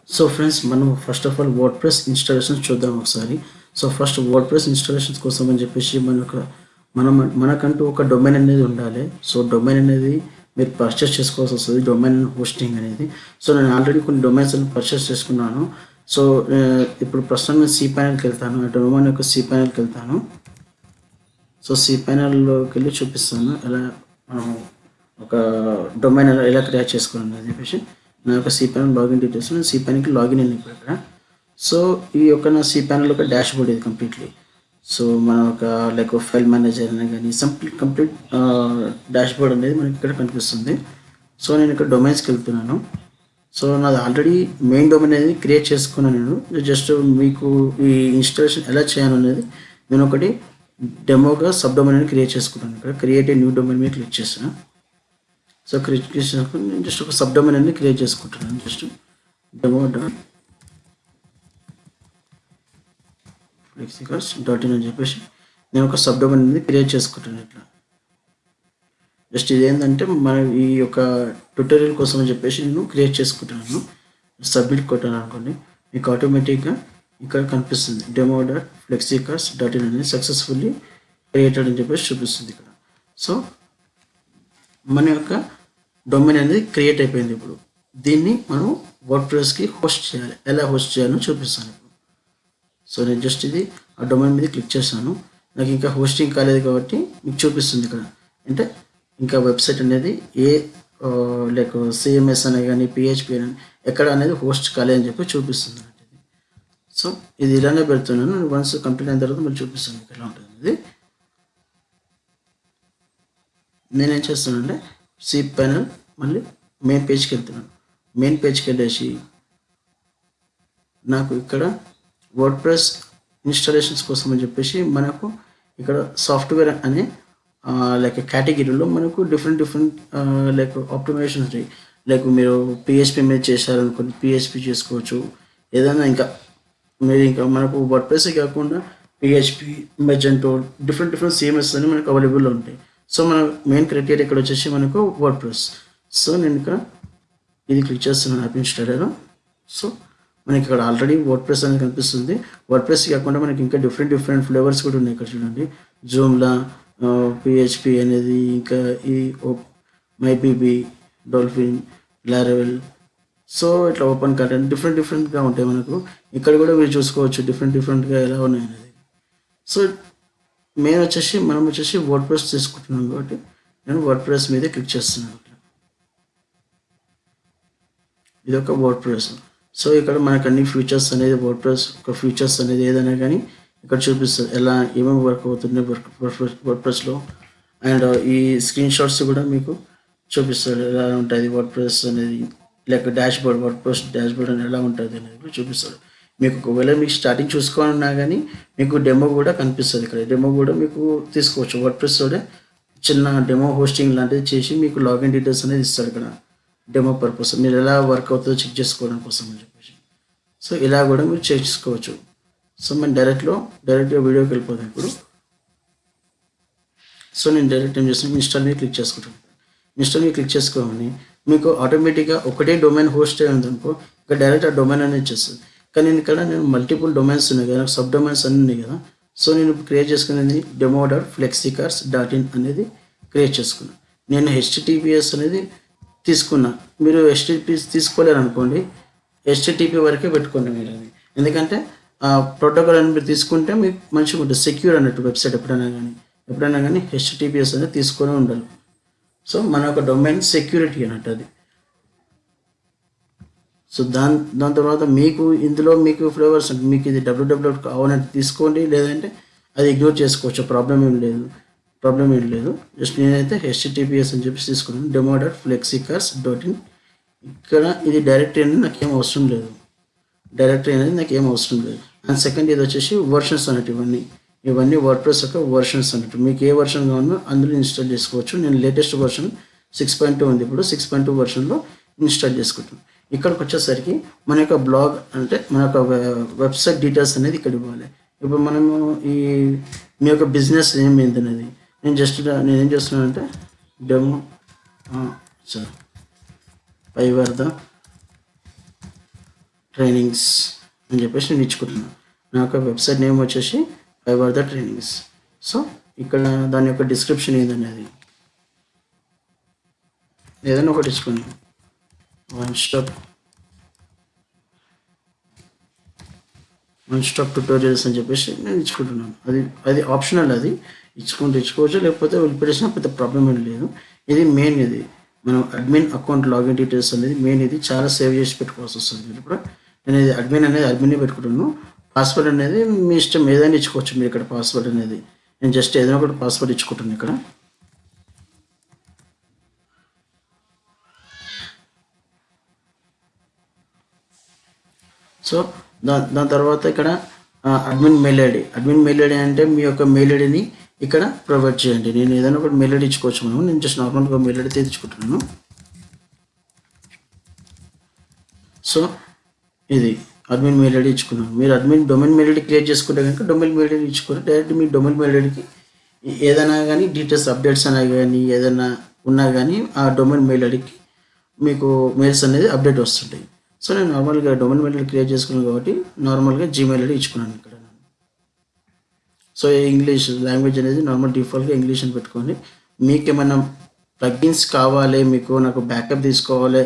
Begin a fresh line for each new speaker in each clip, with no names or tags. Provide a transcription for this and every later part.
So friends, మనం first of all word press installations చూద్దాం ఒకసారి. So first word press installations కోసం అని చెప్పేసి మనకంటూ ఒక డొమైన్ అనేది ఉండాలి. సో డొమైన్ అనేది మీరు పర్చేస్ చేసుకోవాల్సి వస్తుంది, డొమైన్ హోస్టింగ్ అనేది. సో నేను ఆల్రెడీ కొన్ని డొమైన్స్ అని పర్చేస్ చేసుకున్నాను. సో ఇప్పుడు ప్రస్తుతం నేను cPanelకి వెళ్తాను, ఆ డొమైన్ యొక్క cPanelకి వెళ్తాను. సో cPanelలోకి వెళ్ళి చూపిస్తాను ఎలా మనం ఒక డొమైన్ ఎలా క్రియేట్ చేసుకోవాలని అని చెప్పేసి. నా యొక్క cPanel లాగిన్ డీటెయిల్స్, నేను cPanelకి లాగిన్ అయ్యాను ఇప్పుడు ఇక్కడ. సో ఈ యొక్క నా cPanel ఒక డాష్ బోర్డ్ ఇది కంప్లీట్లీ. సో మన ఒక లైక్ ఫైల్ మేనేజర్ అయినా కానీ కంప్లీట్ డాష్ బోర్డ్ అనేది మనకి ఇక్కడ కనిపిస్తుంది. సో నేను ఇక్కడ డొమైన్స్కి వెళ్తున్నాను. సో నాది ఆల్రెడీ మెయిన్ డొమైన్ అనేది క్రియేట్ చేసుకున్నాను. నేను జస్ట్ మీకు ఈ ఇన్స్టాలేషన్ ఎలా చేయాలనేది నేను ఒకటి డెమోగా సబ్ డొమైన్ అనేది క్రియేట్ చేసుకుంటాను. ఇక్కడ క్రియేట్ ఏ న్యూ డొమైన్ మీద క్లిక్ చేస్తాను. సో క్రియేట్ చేసినప్పుడు నేను జస్ట్ ఒక సబ్ డొమైన్ అనేది క్రియేట్ చేసుకుంటున్నాను. జస్ట్ demo.flexicars.in అని చెప్పేసి నేను ఒక సబ్ డొమైన్ అనేది క్రియేట్ చేసుకుంటున్నాను. ఇట్లా జస్ట్ ఇదేంటంటే మన ఈ యొక్క ట్యూటోరియల్ కోసం అని చెప్పేసి నేను క్రియేట్ చేసుకుంటున్నాను. సబ్మిట్ కొట్టాను అనుకోండి, మీకు ఆటోమేటిక్గా ఇక్కడ కనిపిస్తుంది demo.flexicars.in అనేది సక్సెస్ఫుల్లీ క్రియేటెడ్ అని చెప్పేసి చూపిస్తుంది ఇక్కడ. సో మన యొక్క డొమైన్ అనేది క్రియేట్ అయిపోయింది. ఇప్పుడు దీన్ని మనం వర్డ్ ప్రెస్కి హోస్ట్ చేయాలి. ఎలా హోస్ట్ చేయాలో చూపిస్తాను ఇప్పుడు. సో నేను జస్ట్ ఇది ఆ డొమైన్ మీద క్లిక్ చేశాను. నాకు ఇంకా హోస్టింగ్ కాలేదు కాబట్టి మీకు చూపిస్తుంది ఇక్కడ. అంటే ఇంకా వెబ్సైట్ అనేది లైక్ CMS అనే కానీ PHP అని ఎక్కడ అనేది హోస్ట్ కాలేదని చెప్పి చూపిస్తుంది అన్నట్టు. సో ఇది ఇలానే పెడుతున్నాను. వన్స్ కంప్లీట్ అయిన తర్వాత మళ్ళీ చూపిస్తాను మీకు ఎలా ఉంటుంది ఇది. నేనేం చేస్తానంటే cPanel మళ్ళీ మెయిన్ పేజ్కి వెళ్తున్నాను. మెయిన్ పేజ్కి వెళ్ళేసి నాకు ఇక్కడ వర్డ్ ప్రెస్ ఇన్స్టాలేషన్స్ కోసం అని చెప్పేసి మనకు ఇక్కడ సాఫ్ట్వేర్ అనే లైక్ కేటగిరీలో మనకు డిఫరెంట్ లైక్ ఆప్టిమైజేషన్ ఉంటాయి. లైక్ మీరు PHP మీద చేశారనుకోండి, PHP చేసుకోవచ్చు. ఏదైనా ఇంకా మీరు ఇంకా మనకు వర్డ్ ప్రెస్ కాకుండా PHP, మెజెంటో డిఫరెంట్ CMS అని మనకు అవైలబుల్లో ఉంటాయి. సో మన మెయిన్ క్రైటీరియా ఇక్కడ వచ్చేసి మనకు వర్డ్ ప్రెస్. సో నేను ఇక్కడ ఇది క్లిక్ చేస్తున్నాను యాప్ ఇన్స్టాలర్. సో మనకి ఇక్కడ ఆల్రెడీ వర్డ్ ప్రెస్ అనేది కనిపిస్తుంది. వర్డ్ ప్రెస్ కాకుండా మనకి ఇంకా డిఫరెంట్ ఫ్లేవర్స్ కూడా ఉన్నాయి ఇక్కడ చూడండి. జూమ్లా, PHP అనేది, ఇంకా ఈ MyPB, డాల్ఫిన్, లారవెల్. సో ఇట్లా ఓపెన్ కంటెంట్ డిఫరెంట్గా ఉంటాయి మనకు. ఇక్కడ కూడా మీరు చూసుకోవచ్చు డిఫరెంట్గా ఎలా ఉన్నాయి అనేది. సో మనం వచ్చేసి వర్డ్ ప్రెస్ తీసుకుంటున్నాం కాబట్టి నేను వర్డ్ ప్రెస్ మీదే క్లిక్ చేస్తున్నాను. ఇది ఒక వర్డ్ ప్రెస్. సో ఇక్కడ మనకు అన్ని ఫీచర్స్ అనేది వర్డ్ ప్రెస్ ఒక ఫీచర్స్ అనేది ఏదైనా కానీ ఇక్కడ చూపిస్తుంది, ఎలా ఏమేమి వర్క్ అవుతున్నాయి వర్డ్ ప్రెస్లో. అండ్ ఈ స్క్రీన్ షాట్స్ కూడా మీకు చూపిస్తారు ఎలా ఉంటుంది వర్డ్ ప్రెస్ అనేది. Like dash board, word press dash board అని ఎలా ఉంటుంది అనేది కూడా చూపిస్తారు మీకు. ఒకవేళ మీకు స్టార్టింగ్ చూసుకోవాలన్నా కానీ మీకు డెమో కూడా కనిపిస్తుంది ఇక్కడ. డెమో కూడా మీకు తీసుకోవచ్చు. వర్డ్ ప్రెస్ కూడా చిన్న డెమో హోస్టింగ్ లాంటిది చేసి మీకు లాగిన్ డీటెయిల్స్ అనేది ఇస్తారు ఇక్కడ. డెమో పర్పస్ మీరు ఎలా వర్క్ అవుతుందో చెక్ చేసుకోవడం కోసం అని చెప్పేసి. సో ఇలా కూడా మీరు చెక్ చేసుకోవచ్చు. సో మేము డైరెక్ట్గా వీడియోకి వెళ్ళిపోతాం ఇప్పుడు. సో నేను డైరెక్ట్ ఏం చేస్తాను, ఇన్స్టాల్ మీద క్లిక్ చేసుకుంటాను. ఇన్స్టాల్ మీద క్లిక్ చేసుకోమని మీకు ఆటోమేటిక్గా ఒకటే డొమైన్ హోస్ట్ అయ్యింది అనుకో, ఇక్కడ డైరెక్ట్ ఆ డొమైన్ అనేది ఇచ్చేస్తుంది. కానీ ఇక్కడ నేను మల్టిపుల్ డొమైన్స్ ఉన్నాయి కదా, సబ్ డొమైన్స్ అన్నీ ఉన్నాయి కదా. సో నేను క్రియేట్ చేసుకునేది demo.flexicars.in అనేది క్రియేట్ చేసుకున్నాను. నేను HTTPS అనేది తీసుకున్నా. మీరు HTTP తీసుకోలేరు అనుకోండి, HTTP వరకే పెట్టుకోండి మీరు అది. ఎందుకంటే ప్రోటోకాల్ అని మీరు తీసుకుంటే మీకు మంచిగా ఉంటుంది, సెక్యూర్ అన్నట్టు వెబ్సైట్. ఎప్పుడైనా కానీ HTTPS అనేది తీసుకొని ఉండాలి. సో మన ఒక డొమైన్ సెక్యూరిటీ అన్నట్టు అది. సో దాని తర్వాత మీకు ఇందులో మీకు ఫ్లేవర్స్ అంటే మీకు ఇది www కావాలంటే తీసుకోండి, లేదంటే అది ఇగ్నోర్ చేసుకోవచ్చు. ప్రాబ్లం ఏం లేదు. జస్ట్ నేనైతే HTTPS అని చెప్పి తీసుకున్నాను, demo.flexicars.in. ఇక్కడ ఇది డైరెక్టరీ అనేది నాకు ఏం అవసరం లేదు. అండ్ సెకండ్ ఇది వచ్చేసి వర్షన్స్ అన్నట్టు. ఇవన్నీ వర్డ్ ప్రెస్ యొక్క వర్షన్స్ అన్నట్టు. మీకు ఏ వర్షన్ కావాలో అందులో ఇన్స్టాల్ చేసుకోవచ్చు. నేను లేటెస్ట్ వర్షన్ 6.2 ఉంది. ఇప్పుడు 6.2 వర్షన్లో ఇన్స్టాల్ చేసుకుంటాను. ఇక్కడికి వచ్చేసరికి మన యొక్క బ్లాగ్ అంటే మన యొక్క వెబ్సైట్ డీటెయిల్స్ అనేది ఇక్కడ ఇవ్వాలి. ఇప్పుడు మనము మీ యొక్క బిజినెస్ ఏమైంది అనేది నేనేం చేస్తున్నానంటే డెమో ఫైవర్ద ట్రైనింగ్స్ అని చెప్పేసి నేను ఇచ్చుకుంటున్నాను. నా యొక్క వెబ్సైట్ నేమ్ వచ్చేసి ఫైవర్ ద ట్రైనింగ్స్. సో ఇక్కడ దాని యొక్క డిస్క్రిప్షన్ ఏందనేది ఏదైనా ఒకటి ఇచ్చుకోండి. వన్ స్టాప్ ట్యూటోరియల్స్ అని చెప్పేసి నేను ఇచ్చుకుంటున్నాను. అది ఆప్షనల్, అది ఇచ్చుకోవచ్చు, లేకపోతే వదిలిపెట్టేసిన పెద్ద ప్రాబ్లం ఏం లేదు. ఇది మెయిన్, ఇది మనం అడ్మిన్ అకౌంట్ లాగిన్ డీటెయిల్స్ అనేది మెయిన్, ఇది చాలా సేవ్ చేసి పెట్టుకోవాల్సి వస్తుంది. మీరు ఇప్పుడు నేను ఇది అడ్మిన్ పెట్టుకుంటున్నాను. పాస్వర్డ్ అనేది మీ ఇష్టం, ఏదైనా ఇచ్చుకోవచ్చు మీరు ఇక్కడ. పాస్వర్డ్ అనేది నేను జస్ట్ ఏదైనా ఒకటి పాస్వర్డ్ ఇచ్చుకుంటున్నాను ఇక్కడ. సో దాని తర్వాత ఇక్కడ అడ్మిన్ మెయిల్ ఐడి అంటే మీ యొక్క మెయిల్ ఐడిని ఇక్కడ ప్రొవైడ్ చేయండి. నేను ఏదైనా ఒకటి మెయిల్ ఐడి ఇచ్చుకోవచ్చు. నేను జస్ట్ నార్మల్గా మెయిల్ ఐడి తెచ్చుకుంటున్నాను. సో ఇది అడ్మిన్ మెయిల్ ఐడి ఇచ్చుకున్నాను. మీరు admin domain mail ID create చేసుకుంటే కనుక డొమైన్ మెయిల్ ఐడి ఇచ్చుకోరు. డైరెక్ట్ మీ డొమైన్ మెయిల్ ఐడికి ఏదైనా కానీ డీటెయిల్స్ అప్డేట్స్ అయినా కానీ ఏదైనా ఉన్నా కానీ ఆ డొమైన్ మెయిల్ ఐడికి మీకు మెయిల్స్ అనేది అప్డేట్ వస్తుంటాయి. సో నేను నార్మల్గా డొమైన్ మెయిల్ ఐడి క్రియేట్ చేసుకున్నాను కాబట్టి నార్మల్గా జీమెయిల్ ఐడి ఇచ్చుకున్నాను ఇక్కడ. సో ఇంగ్లీష్ లాంగ్వేజ్ అనేది నార్మల్ డిఫాల్ట్గా ఇంగ్లీష్ అని పెట్టుకోండి. మీకు ఏమైనా ప్లగ్గిన్స్ కావాలి, మీకు నాకు బ్యాకప్ తీసుకోవాలి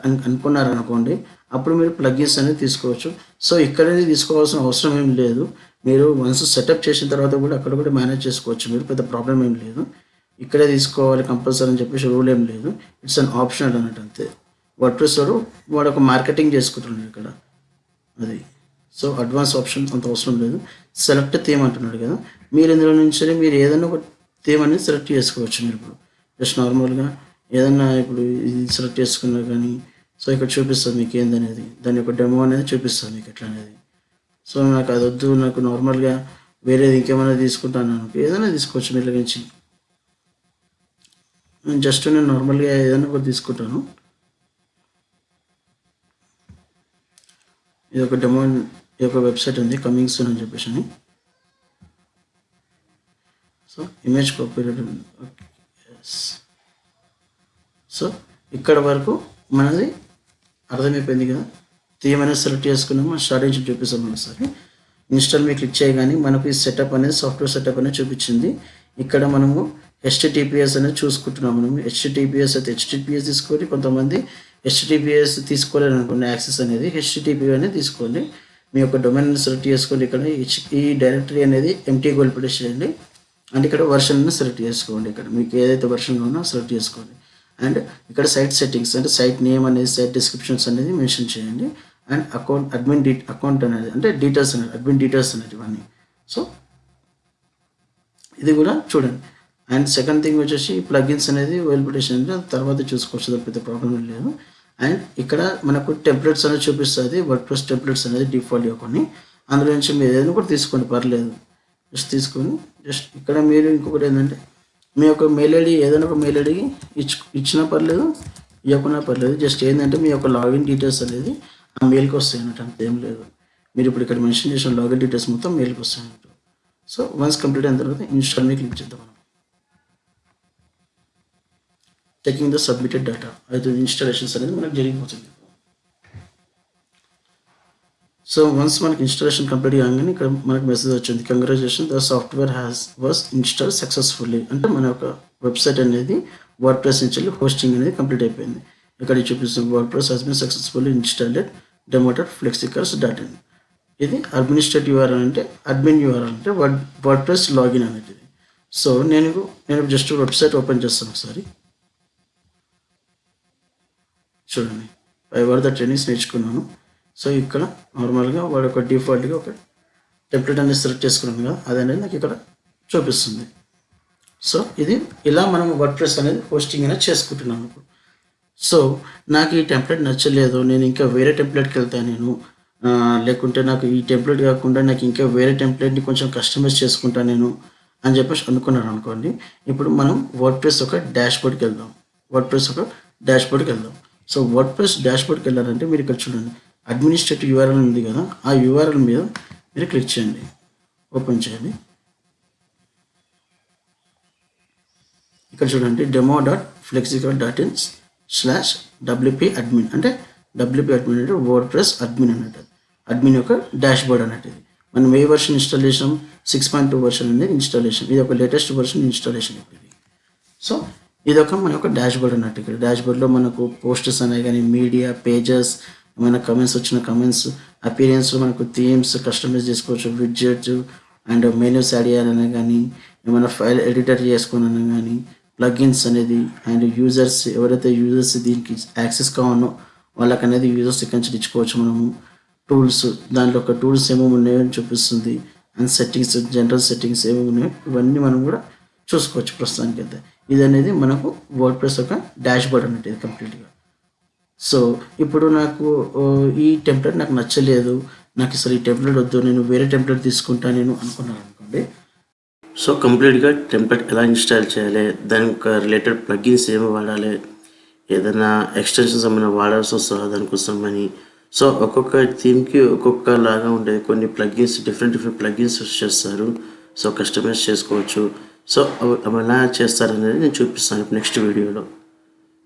అనుకున్నారు అనుకోండి, అప్పుడు మీరు ప్లగ్గిన్స్ అనేది తీసుకోవచ్చు. సో ఇక్కడ తీసుకోవాల్సిన అవసరం ఏం లేదు. మీరు వన్స్ సెటప్ చేసిన తర్వాత కూడా అక్కడ కూడా మేనేజ్ చేసుకోవచ్చు. మీరు పెద్ద ప్రాబ్లం ఏం లేదు. ఇక్కడే తీసుకోవాలి కంపల్సరీ అని చెప్పేసి రూల్ ఏం లేదు. ఇట్స్ అన్ ఆప్షనల్ అన్నట్టు అంతే. వర్డ్ప్రెస్ వాడు ఒక మార్కెటింగ్ చేసుకుంటున్నాడు ఇక్కడ, అది. సో అడ్వాన్స్ ఆప్షన్ అంత అవసరం లేదు. సెలెక్ట్ థీమ్ అంటున్నాడు కదా, మీరు ఇందులో నుంచి మీరు ఏదైనా ఒక థీమ్ అనేది సెలెక్ట్ చేసుకోవచ్చు. మీరు ఇప్పుడు జస్ట్ నార్మల్గా ఏదన్నా ఇప్పుడు ఇది సెలెక్ట్ చేసుకున్నా కానీ సో ఇక్కడ చూపిస్తుంది మీకు ఏందనేది, దాని యొక్క డెమో అనేది చూపిస్తుంది మీకు ఎట్లా అనేది. సో నాకు అది వద్దు, నాకు నార్మల్గా వేరేది ఇంకేమైనా తీసుకుంటాను అనుకో, ఏదైనా తీసుకోవచ్చు మీరు నుంచి. జస్ట్ నేను నార్మల్గా ఏదైనా ఒకటి తీసుకుంటాను. ఇది ఒక డెమో, ఇది ఒక వెబ్సైట్ ఉంది కమింగ్ సూన్ అని చెప్పేసి అని. So image copyright. సో ఇక్కడ వరకు మనది అర్థమైపోయింది కదా. థీమ్ అనేది సెలెక్ట్ చేసుకున్నాము, స్టార్టింగ్ నుంచి చూపిస్తాం. ఒకసారి ఇన్స్టాల్ మీద క్లిక్ చేయగానే మనకు ఈ సెటప్ అనేది సాఫ్ట్వేర్ సెటప్ అనేది చూపించింది. ఇక్కడ మనము HTTPS అనేది చూసుకుంటున్నాం. మనము HTTPS అయితే HTTPS తీసుకోవాలి, కొంతమంది HTTPS తీసుకోలేరు అనుకోండి యాక్సెస్ అనేది, HTTP అనేది తీసుకోండి. మీ యొక్క డొమైన్ సెలెక్ట్ చేసుకోండి. ఇక్కడ ఈ డైరెక్టరీ అనేది ఎంటీగా వదిలిపెట్టేసేయండి. అండ్ ఇక్కడ వర్షన్ సెలెక్ట్ చేసుకోండి. ఇక్కడ మీకు ఏదైతే వర్షన్ ఉన్నా సెలెక్ట్ చేసుకోండి. అండ్ ఇక్కడ సైట్ సెట్టింగ్స్ అంటే సైట్ నేమ్ అనేది, సైట్ డిస్క్రిప్షన్స్ అనేది మెన్షన్ చేయండి. అండ్ అకౌంట్ అనేది అంటే డీటెయిల్స్ అనేది, అడ్మిన్ డీటెయిల్స్ అనేది ఇవన్నీ. సో ఇది కూడా చూడండి. అండ్ సెకండ్ థింగ్ వచ్చేసి ప్లగిన్స్ అనేది వెలిపిటేషన్ అంటే తర్వాత చూసుకోవచ్చు, తప్పితే ప్రాబ్లం లేదు. అండ్ ఇక్కడ మనకు టెంప్లెట్స్ అనేది చూపిస్తుంది. వర్డ్ప్రెస్ టెంప్లెట్స్ అనేది డిఫాల్ట్గా కొన్ని, అందులో నుంచి మీరు ఏదైనా కూడా తీసుకోండి, పర్లేదు. జస్ట్ తీసుకొని జస్ట్ ఇక్కడ మీరు ఇంకొకటి ఏంటంటే మీ యొక్క మెయిల్ ఐడి ఏదైనా ఒక మెయిల్ ఐడికి ఇచ్చినా పర్లేదు, ఇవ్వకున్నా పర్లేదు. జస్ట్ ఏంటంటే మీ యొక్క లాగిన్ డీటెయిల్స్ అనేది ఆ మెయిల్కి వస్తాయి అన్నట్టు, అంతేం లేదు. మీరు ఇప్పుడు ఇక్కడ మెన్షన్ చేసిన లాగిన్ డీటెయిల్స్ మొత్తం మెయిల్కి వస్తాయి అన్నట్టు. సో వన్స్ కంప్లీట్ అయిన తర్వాత ఇన్స్టాల్ మీద క్లిక్ చేద్దాం మనం. టేకింగ్ ద సబ్మిటెడ్ డేటా అయితే ఇన్స్టాలేషన్స్ అనేది మనకు జరిగిపోతుంది. సో వన్స్ మనకి ఇన్స్టాలేషన్ కంప్లీట్ కాగానే ఇక్కడ మనకు మెసేజ్ వచ్చింది, congratulation the software was install successfully. అంటే మన యొక్క వెబ్సైట్ అనేది వర్డ్ప్రెస్ నుంచి హోస్టింగ్ అనేది కంప్లీట్ అయిపోయింది. ఇక్కడ చూపిస్తుంది WordPress has been successfully installed demo.flexicars.in. ఇది అడ్మినిస్ట్రేటివ్ URL అంటే అడ్మిన్ URL అంటే వర్డ్ప్రెస్ లాగిన్ అనేది. సో నేను జస్ట్ వెబ్సైట్ ఓపెన్ చేస్తాను ఒకసారి. చూడండి, ఫైవర్ ద ట్రైనింగ్స్ నేర్చుకున్నాను. సో ఇక్కడ నార్మల్గా వాడు ఒక డిఫాల్ట్గా ఒక టెంప్లెట్ అనేది సెలెక్ట్ చేసుకున్నాను కదా, అది అనేది నాకు ఇక్కడ చూపిస్తుంది. సో ఇది ఇలా మనం వర్డ్ప్రెస్ అనేది హోస్టింగ్ అనేది చేసుకుంటున్నాను. సో నాకు ఈ టెంప్లెట్ నచ్చలేదు, నేను ఇంకా వేరే టెంప్లెట్కి వెళ్తాను నేను, లేకుంటే నాకు ఈ టెంప్లెట్ కాకుండా నాకు ఇంకా వేరే టెంప్లెట్ని కొంచెం కస్టమైజ్ చేసుకుంటాను నేను అని చెప్పేసి అనుకున్నాను అనుకోండి. ఇప్పుడు మనం వర్డ్ప్రెస్ ఒక డాష్బోర్డ్కి వెళ్దాం. సో వర్డ్ప్రెస్ డాష్బోర్డ్కి వెళ్ళాలంటే మీరు ఇక్కడ చూడండి, అడ్మినిస్ట్రేటివ్ URL ఉంది కదా, ఆ URL మీద మీరు క్లిక్ చేయండి, ఓపెన్ చేయండి. ఇక్కడ చూడండి demo.flexicars.in/wp admin అంటే WP అడ్మిన్ అంటే వర్డ్ ప్రెస్ అడ్మిన్ అన్నట్టు, అడ్మిన్ యొక్క డాష్ బోర్డ్ అన్నట్టు. ఇది మనం ఏ వర్షన్ ఇన్స్టాల్ చేసాం, 6.2 వర్షన్ అనేది ఇన్స్టాలేషన్. ఇది ఒక లేటెస్ట్ వర్షన్ ఇన్స్టాలేషన్ ఇప్పుడు ఇది. సో ఇదొక మన యొక్క డాష్ బోర్డ్ అన్నట్టు. ఇక్కడ డాష్ బోర్డ్లో మనకు పోస్టర్స్ అనేవి కానీ, మీడియా, పేజెస్, మన కమెంట్స్ వచ్చిన కమెంట్స్, అపీరియన్స్లో మనకు థీమ్స్ కస్టమైజ్ చేసుకోవచ్చు, విడ్జెట్ అండ్ మెనూస్ యాడ్ చేయాలన్నా కానీ, ఏమైనా ఫైల్ ఎడిటర్ చేసుకోవాలన్నా కానీ, ప్లగిన్స్ అనేది అండ్ యూజర్స్ ఎవరైతే యూజర్స్ దీనికి యాక్సెస్ కావాలో వాళ్ళకి అనేది యూజర్స్ ఇక్కడ నుంచి ఇచ్చుకోవచ్చు మనము. టూల్స్, దాంట్లో ఒక టూల్స్ ఏమేమి ఉన్నాయో అని చూపిస్తుంది, అండ్ సెట్టింగ్స్, జనరల్ సెట్టింగ్స్ ఏమేమి ఉన్నాయో ఇవన్నీ మనం కూడా చూసుకోవచ్చు ప్రస్తుతానికి అయితే. ఇది అనేది మనకు వర్డ్ ప్రెస్ యొక్క డాష్ బోర్డ్ అన్నట్టు ఇది కంప్లీట్గా. సో ఇప్పుడు నాకు ఈ టెంప్లెట్ నాకు నచ్చలేదు, నాకు అసలు ఈ టెంప్లెట్ వద్దు, నేను వేరే టెంప్లెట్ తీసుకుంటా నేను అనుకున్నాను అనుకోండి. సో కంప్లీట్గా టెంప్లెట్ ఎలా ఇన్స్టాల్ చేయాలి, దానికి రిలేటెడ్ ప్లగిన్స్ ఏమి వాడాలి, ఏదైనా ఎక్స్టెన్షన్స్ ఏమైనా వాడాల్సి వస్తుందా దానికోసం అని. సో ఒక్కొక్క థీమ్కి ఒక్కొక్క లాగా ఉండేది, కొన్ని ప్లగిన్స్ డిఫరెంట్ ప్లగిన్స్ చేస్తారు. సో కస్టమైజ్ చేసుకోవచ్చు. సో అవి ఎలా చేస్తారనేది నేను చూపిస్తాను ఇప్పుడు నెక్స్ట్ వీడియోలో.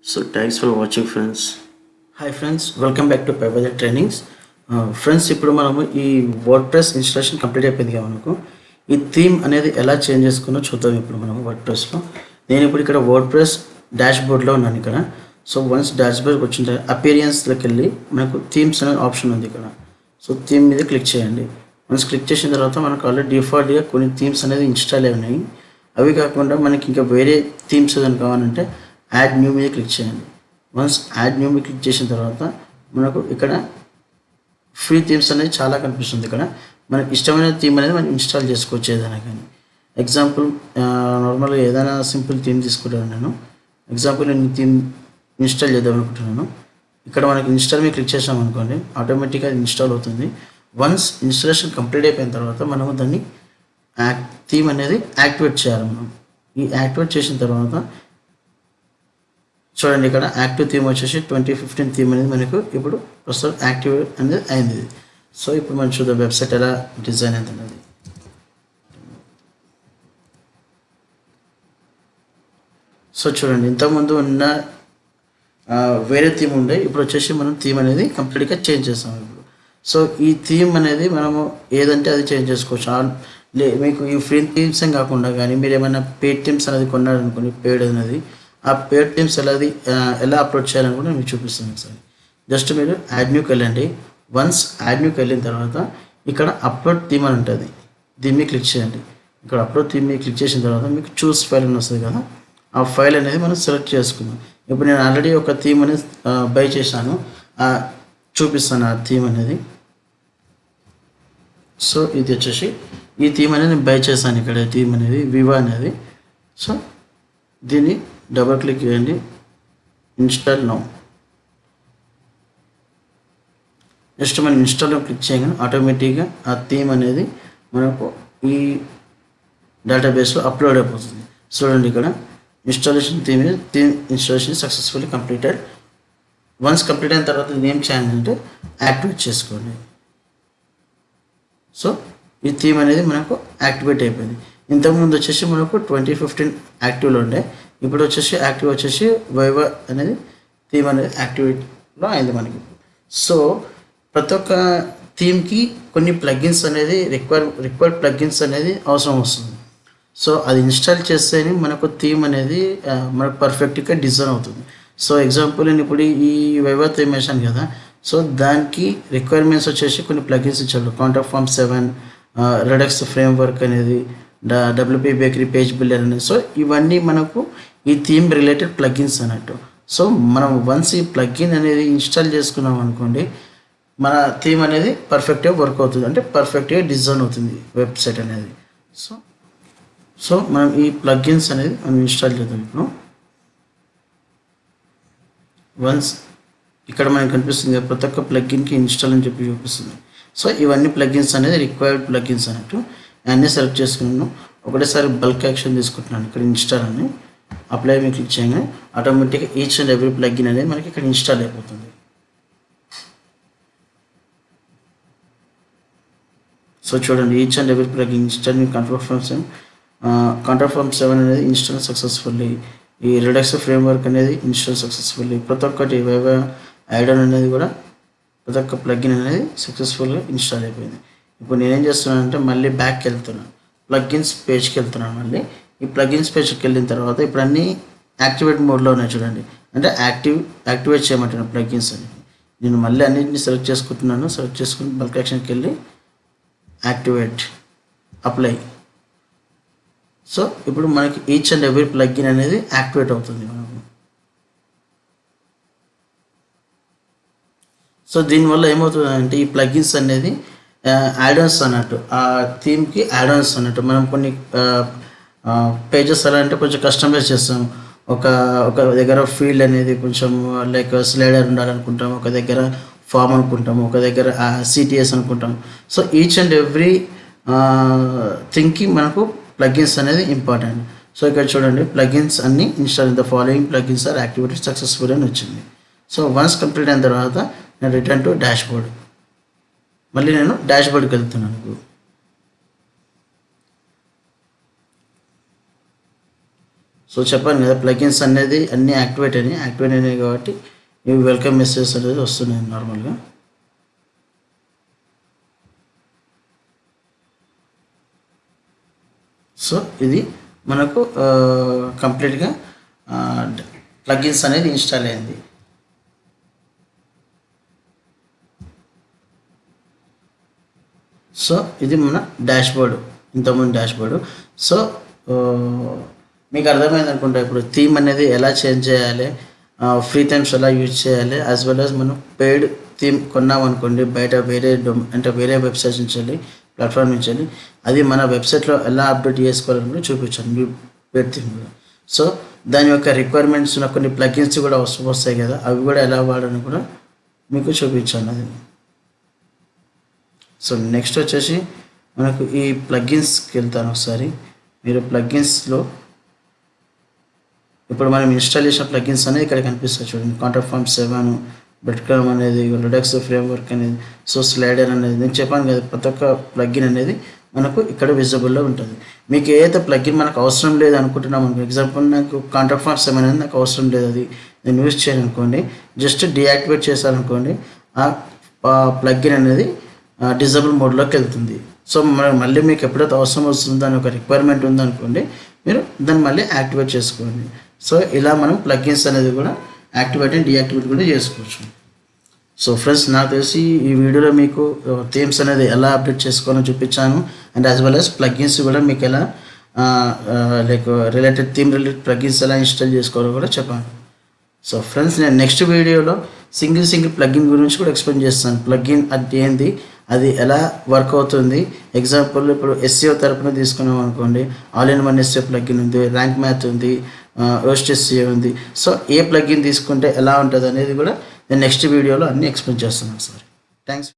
So thanks for watching friends. Hi friends, welcome back to పైవజర్ ట్రైనింగ్స్. ఫ్రెండ్స్, ఇప్పుడు మనము ఈ వర్డ్ ప్రెస్ ఇన్స్టాలేషన్ కంప్లీట్ అయిపోయింది కదా మనకు. ఈ థీమ్ అనేది ఎలా చేంజ్ చేసుకున్నా చూద్దాం ఇప్పుడు మనము వర్డ్ ప్రెస్లో. నేను ఇప్పుడు ఇక్కడ వర్డ్ ప్రెస్ డాష్ బోర్డ్లో ఉన్నాను ఇక్కడ. సో వన్స్ డాష్ బోర్డ్కి వచ్చిన తర్వాత అపీరియన్స్లోకి వెళ్ళి మనకు థీమ్స్ అనే ఆప్షన్ ఉంది ఇక్కడ. సో థీమ్ మీద క్లిక్ చేయండి. వన్స్ క్లిక్ చేసిన తర్వాత మనకు ఆల్రెడీ డిఫాల్ట్గా కొన్ని థీమ్స్ అనేది ఇన్స్టాల్ అయి ఉన్నాయి. అవి కాకుండా మనకి ఇంకా వేరే థీమ్స్ ఏదైనా కావాలంటే యాడ్ న్యూ మీద క్లిక్ చేయండి. వన్స్ యాడ్ న్యూ మీద క్లిక్ చేసిన తర్వాత మనకు ఇక్కడ ఫ్రీ థీమ్స్ అనేది చాలా కనిపిస్తుంది. ఇక్కడ మనకి ఇష్టమైన థీమ్ అనేది మనం ఇన్స్టాల్ చేసుకోవచ్చు ఏదైనా కానీ. ఎగ్జాంపుల్ నార్మల్గా ఏదైనా సింపుల్ థీమ్ తీసుకుంటాను నేను. ఎగ్జాంపుల్ నేను థీమ్ ఇన్స్టాల్ చేద్దాం అనుకుంటున్నాను. ఇక్కడ మనకి ఇన్స్టాల్ మీద క్లిక్ చేసాం అనుకోండి, ఆటోమేటిక్గా అది ఇన్స్టాల్ అవుతుంది. వన్స్ ఇన్స్టాలేషన్ కంప్లీట్ అయిపోయిన తర్వాత మనము దాన్ని థీమ్ అనేది యాక్టివేట్ చేయాలి మనం. ఈ యాక్టివేట్ చేసిన తర్వాత చూడండి, ఇక్కడ యాక్టివ్ థీమ్ వచ్చేసి 2015 థీమ్ అనేది మనకు ఇప్పుడు ప్రస్తుతం యాక్టివ్ అనేది అయింది. సో ఇప్పుడు మనం చూద్దాం వెబ్సైట్ ఎలా డిజైన్ అవుతున్నది. సో చూడండి, ఇంతకుముందు ఉన్న వేరే థీమ్ ఉండే, ఇప్పుడు వచ్చేసి మనం థీమ్ అనేది కంప్లీట్గా చేంజ్ చేస్తాం ఇప్పుడు. సో ఈ థీమ్ అనేది మనము ఏదంటే అది చేంజ్ చేసుకోవచ్చు. మీకు ఈ ఫ్రీ థీమ్స్ కాకుండా కానీ మీరు ఏమైనా పేడ్ థీమ్స్ అనేది కొన్నారనుకోండి, పేడ్ అనేది ఆ పేడ్ థీమ్స్ ఎలా అప్లోడ్ చేయాలని కూడా మీకు చూపిస్తాను సార్. జస్ట్ మీరు యాడ్ న్యూకి వెళ్ళండి. వన్స్ యాడ్ న్యూకి వెళ్ళిన తర్వాత ఇక్కడ అప్లోడ్ థీమ్ అని ఉంటుంది, దీని మీద క్లిక్ చేయండి. ఇక్కడ అప్లోడ్ థీమ్ మీద క్లిక్ చేసిన తర్వాత మీకు చూస్ ఫైల్ అని వస్తుంది కదా, ఆ ఫైల్ అనేది మనం సెలెక్ట్ చేసుకుందాం. ఇప్పుడు నేను ఆల్రెడీ ఒక థీమ్ అనేది బై చేశాను, చూపిస్తాను ఆ థీమ్ అనేది. సో ఇది వచ్చేసి ఈ థీమ్ అనేది నేను బై చేశాను. ఇక్కడ థీమ్ అనేది వివా అనేది. సో దీన్ని డబుల్ క్లిక్ చేయండి, ఇన్స్టాల్ నౌ. నెక్స్ట్ మనం ఇన్స్టాల్లో క్లిక్ చేయగానే ఆటోమేటిక్గా ఆ థీమ్ అనేది మనకు ఈ డేటాబేస్లో అప్లోడ్ అయిపోతుంది. చూడండి, ఇక్కడ installation theme installation successfully completed. Once complete అయిన తర్వాత ఏం చేయాలంటే యాక్టివేట్ చేసుకోండి. సో ఈ థీమ్ అనేది మనకు యాక్టివేట్ అయిపోయింది. ఇంతకుముందు వచ్చేసి మనకు 2015 యాక్టివ్లో ఉండే, ఇప్పుడు వచ్చేసి యాక్టివ్ వచ్చేసి వైవా అనేది థీమ్ అనేది యాక్టివేట్లో అయింది మనకి. సో ప్రతి ఒక్క థీమ్కి కొన్ని ప్లగిన్స్ అనేది రిక్వైర్డ్ ప్లగిన్స్ అనేది అవసరం వస్తుంది. సో అది ఇన్స్టాల్ చేస్తేనే మనకు థీమ్ అనేది మనకు పర్ఫెక్ట్గా డిజైన్ అవుతుంది. సో ఎగ్జాంపుల్ నేను ఇప్పుడు ఈ వైవా థీమ్ వేసాను కదా, సో దానికి రిక్వైర్మెంట్స్ వచ్చేసి కొన్ని ప్లగిన్స్ ఇచ్చాడు. కాంటాక్ట్ ఫార్మ్ 7, రెడక్స్ ఫ్రేమ్వర్క్ అనేది, WP బేకరీ పేజ్ బిల్డర్ అనేది. సో ఇవన్నీ మనకు ఈ థీమ్ రిలేటెడ్ ప్లగిన్స్ అన్నట్టు. సో మనం వన్స్ ఈ ప్లగిన్ అనేది ఇన్స్టాల్ చేసుకున్నాం అనుకోండి, మన థీమ్ అనేది పర్ఫెక్ట్గా వర్క్ అవుతుంది, అంటే పర్ఫెక్ట్గా డిజైన్ అవుతుంది వెబ్సైట్ అనేది. సో మనం ఈ ప్లగిన్స్ అనేది మనం ఇన్స్టాల్ చేద్దాం. ఇప్పుడు వన్స్ ఇక్కడ మనకు కనిపిస్తుంది ప్రతి ఒక్క ప్లగిన్కి ఇన్స్టాల్ అని చెప్పి చూపిస్తుంది. సో ఇవన్నీ ప్లగిన్స్ అనేది రిక్వైర్డ్ ప్లగిన్స్ అన్నట్టు అన్నీ సెలెక్ట్ చేసుకున్నాను. ఒకటేసారి బల్క్ యాక్షన్ తీసుకుంటున్నాను. ఇక్కడ ఇన్స్టాల్ అని అప్లై మీద క్లిక్ చేయగానే ఆటోమేటిక్గా ఈచ్ అండ్ ఎవ్రీ ప్లగిన్ అనేది మనకి ఇక్కడ ఇన్స్టాల్ అయిపోతుంది. సో చూడండి, each and every plugin install contact form 7 అనేది ఇన్స్టాల్ సక్సెస్ఫుల్లీ, ఈ రెడక్స్ ఫ్రేమ్వర్క్ అనేది ఇన్స్టాల్ సక్సెస్ఫుల్లీ, ప్రతి ఒక్కటి వైవా ఐడన్ అనేది కూడా ప్రతి ఒక్క ప్లగ్ఇన్ అనేది సక్సెస్ఫుల్గా ఇన్స్టాల్ అయిపోయింది. ఇప్పుడు నేనేం చేస్తున్నానంటే మళ్ళీ బ్యాక్కి వెళ్తున్నాను, ప్లగ్ఇన్స్ పేజ్కి వెళ్తున్నాను. మళ్ళీ ఈ ప్లగ్ఇన్స్ పేజ్కి వెళ్ళిన తర్వాత ఇప్పుడు అన్నీ యాక్టివేట్ మోడ్లో ఉన్నాయి చూడండి. అంటే యాక్టివేట్ చేయమంటున్నాను ప్లగ్ఇన్స్ అని. నేను మళ్ళీ అన్నింటిని సెలెక్ట్ చేసుకుంటున్నాను. సెలెక్ట్ చేసుకుని బల్క్ యాక్షన్కి వెళ్ళి యాక్టివేట్, అప్లై. సో ఇప్పుడు మనకి ఈచ్ అండ్ ఎవ్రీ ప్లగ్ఇన్ అనేది యాక్టివేట్ అవుతుంది మనకు. సో దీనివల్ల ఏమవుతుందంటే ఈ ప్లగ్ఇన్స్ అనేది యాడన్స్ అన్నట్టు, ఆ థీమ్కి యాడన్స్ అన్నట్టు. మనం కొన్ని పేజెస్ ఎలా అంటే కొంచెం కస్టమైజ్ చేస్తాం. ఒక ఒక దగ్గర ఫీల్డ్ అనేది కొంచెం లైక్ స్లైడర్ ఉండాలనుకుంటాం, ఒక దగ్గర ఫామ్ అనుకుంటాం, ఒక దగ్గర సిటిఎస్ అనుకుంటాం. సో ఈచ్ అండ్ ఎవ్రీ థింగ్కి మనకు ప్లగ్ఇన్స్ అనేది ఇంపార్టెంట్. సో ఇక్కడ చూడండి, ప్లగ్ఇన్స్ అన్ని install, the following plugins are activated successful అని వచ్చింది. సో వన్స్ కంప్లీట్ అయిన తర్వాత నేను రిటర్న్ టు డాష్ బోర్డ్, మళ్ళీ నేను డాష్ బోర్డ్కి వెళ్తున్నాను. సో చెప్పాను కదా, ప్లగ్ఇన్స్ అనేది అన్నీ యాక్టివేట్ అయినాయి కాబట్టి ఇవి వెల్కమ్ మెసేజెస్ అనేది వస్తున్నాయి నార్మల్గా. సో ఇది మనకు కంప్లీట్గా ప్లగ్ఇన్స్ అనేది ఇన్స్టాల్ అయింది. సో ఇది మన డాష్ బోర్డు, ఇంతకుముందు డాష్ బోర్డు. సో మీకు అర్థమైంది అనుకుంటా ఇప్పుడు థీమ్ అనేది ఎలా చేంజ్ చేయాలి, ఫ్రీ థీమ్స్ ఎలా యూజ్ చేయాలి, యాజ్ వెల్ యాజ్ మనం పెయిడ్ థీమ్ కొన్నామనుకోండి బయట వేరే వెబ్సైట్స్ నుంచి వెళ్ళి, ప్లాట్ఫామ్ నుంచి వెళ్ళి, అది మన వెబ్సైట్లో ఎలా అప్డేట్ చేసుకోవాలని కూడా చూపించాను మీ పెయిడ్ థీమ్ కూడా. సో దాని యొక్క రిక్వైర్మెంట్స్ ఉన్న కొన్ని ప్లగ్ఇన్స్ కూడా వస్తాయి కదా, అవి కూడా ఎలా వాడాలని కూడా మీకు చూపించాను అది. సో నెక్స్ట్ వచ్చేసి మనకు ఈ ప్లగ్ఇన్స్కి వెళ్తాను ఒకసారి. మీరు ప్లగ్ఇన్స్లో ఇప్పుడు మనం ఇన్స్టాల్ చేసిన ప్లగ్ఇన్స్ అనేది ఇక్కడ కనిపిస్తుంది చూడండి. కాంట్రాక్ట్ ఫామ్ 7, బ్రెడ్క్రమ్ అనేది, రిడక్స్ ఫ్రేమ్వర్క్ అనేది, సో స్లైడర్ అనేది. నేను చెప్పాను కదా, ప్రతి ఒక్క ప్లగ్ఇన్ అనేది మనకు ఇక్కడ విజిబుల్లో ఉంటుంది. మీకు ఏదైతే ప్లగ్ఇన్ మనకు అవసరం లేదు అనుకుంటున్నాం అనుకో, ఎగ్జాంపుల్ నాకు కాంట్రాక్ట్ ఫామ్ 7 అనేది నాకు అవసరం లేదు, అది నేను యూజ్ చేయను అనుకోండి, జస్ట్ డీయాక్టివేట్ చేశారనుకోండి, ఆ ప్లగ్ఇన్ అనేది డిజబుల్ మోడ్లోకి వెళ్తుంది. సో మళ్ళీ మీకు ఎప్పుడైతే అవసరం వస్తుందో అని ఒక రిక్వైర్మెంట్ ఉందనుకోండి, మీరు దాన్ని మళ్ళీ యాక్టివేట్ చేసుకోండి. సో ఇలా మనం ప్లగ్ఇన్స్ అనేది కూడా యాక్టివేట్ అండ్ డీయాక్టివేట్ కూడా చేసుకోవచ్చు. సో ఫ్రెండ్స్, నాకు తెలిసి ఈ వీడియోలో మీకు థీమ్స్ అనేది ఎలా అప్డేట్ చేసుకోవాలో చూపించాను, and as well as plugins కూడా మీకు ఎలా లైక్ థీమ్ రిలేటెడ్ ప్లగ్ఇన్స్ ఎలా ఇన్స్టాల్ చేసుకోవాలో కూడా చెప్పాను. సో ఫ్రెండ్స్, నేను నెక్స్ట్ వీడియోలో సింగిల్ ప్లగ్ఇన్ గురించి కూడా ఎక్స్ప్లెయిన్ చేస్తాను. ప్లగ్ఇన్ అంటే ఏంది, అది ఎలా వర్క్ అవుతుంది. ఎగ్జాంపుల్ ఇప్పుడు SEO తరపున తీసుకున్నాం అనుకోండి, ఆల్-ఇన్-వన్ SEO ప్లగ్ఇన్ ఉంది, ర్యాంక్ మ్యాథ్ ఉంది, రోస్ట్ SEO ఉంది. సో ఏ ప్లగ్ఇన్ తీసుకుంటే ఎలా ఉంటుంది అనేది కూడా నేను నెక్స్ట్ వీడియోలో అన్నీ ఎక్స్ప్లెయిన్ చేస్తున్నాను sir. Thanks.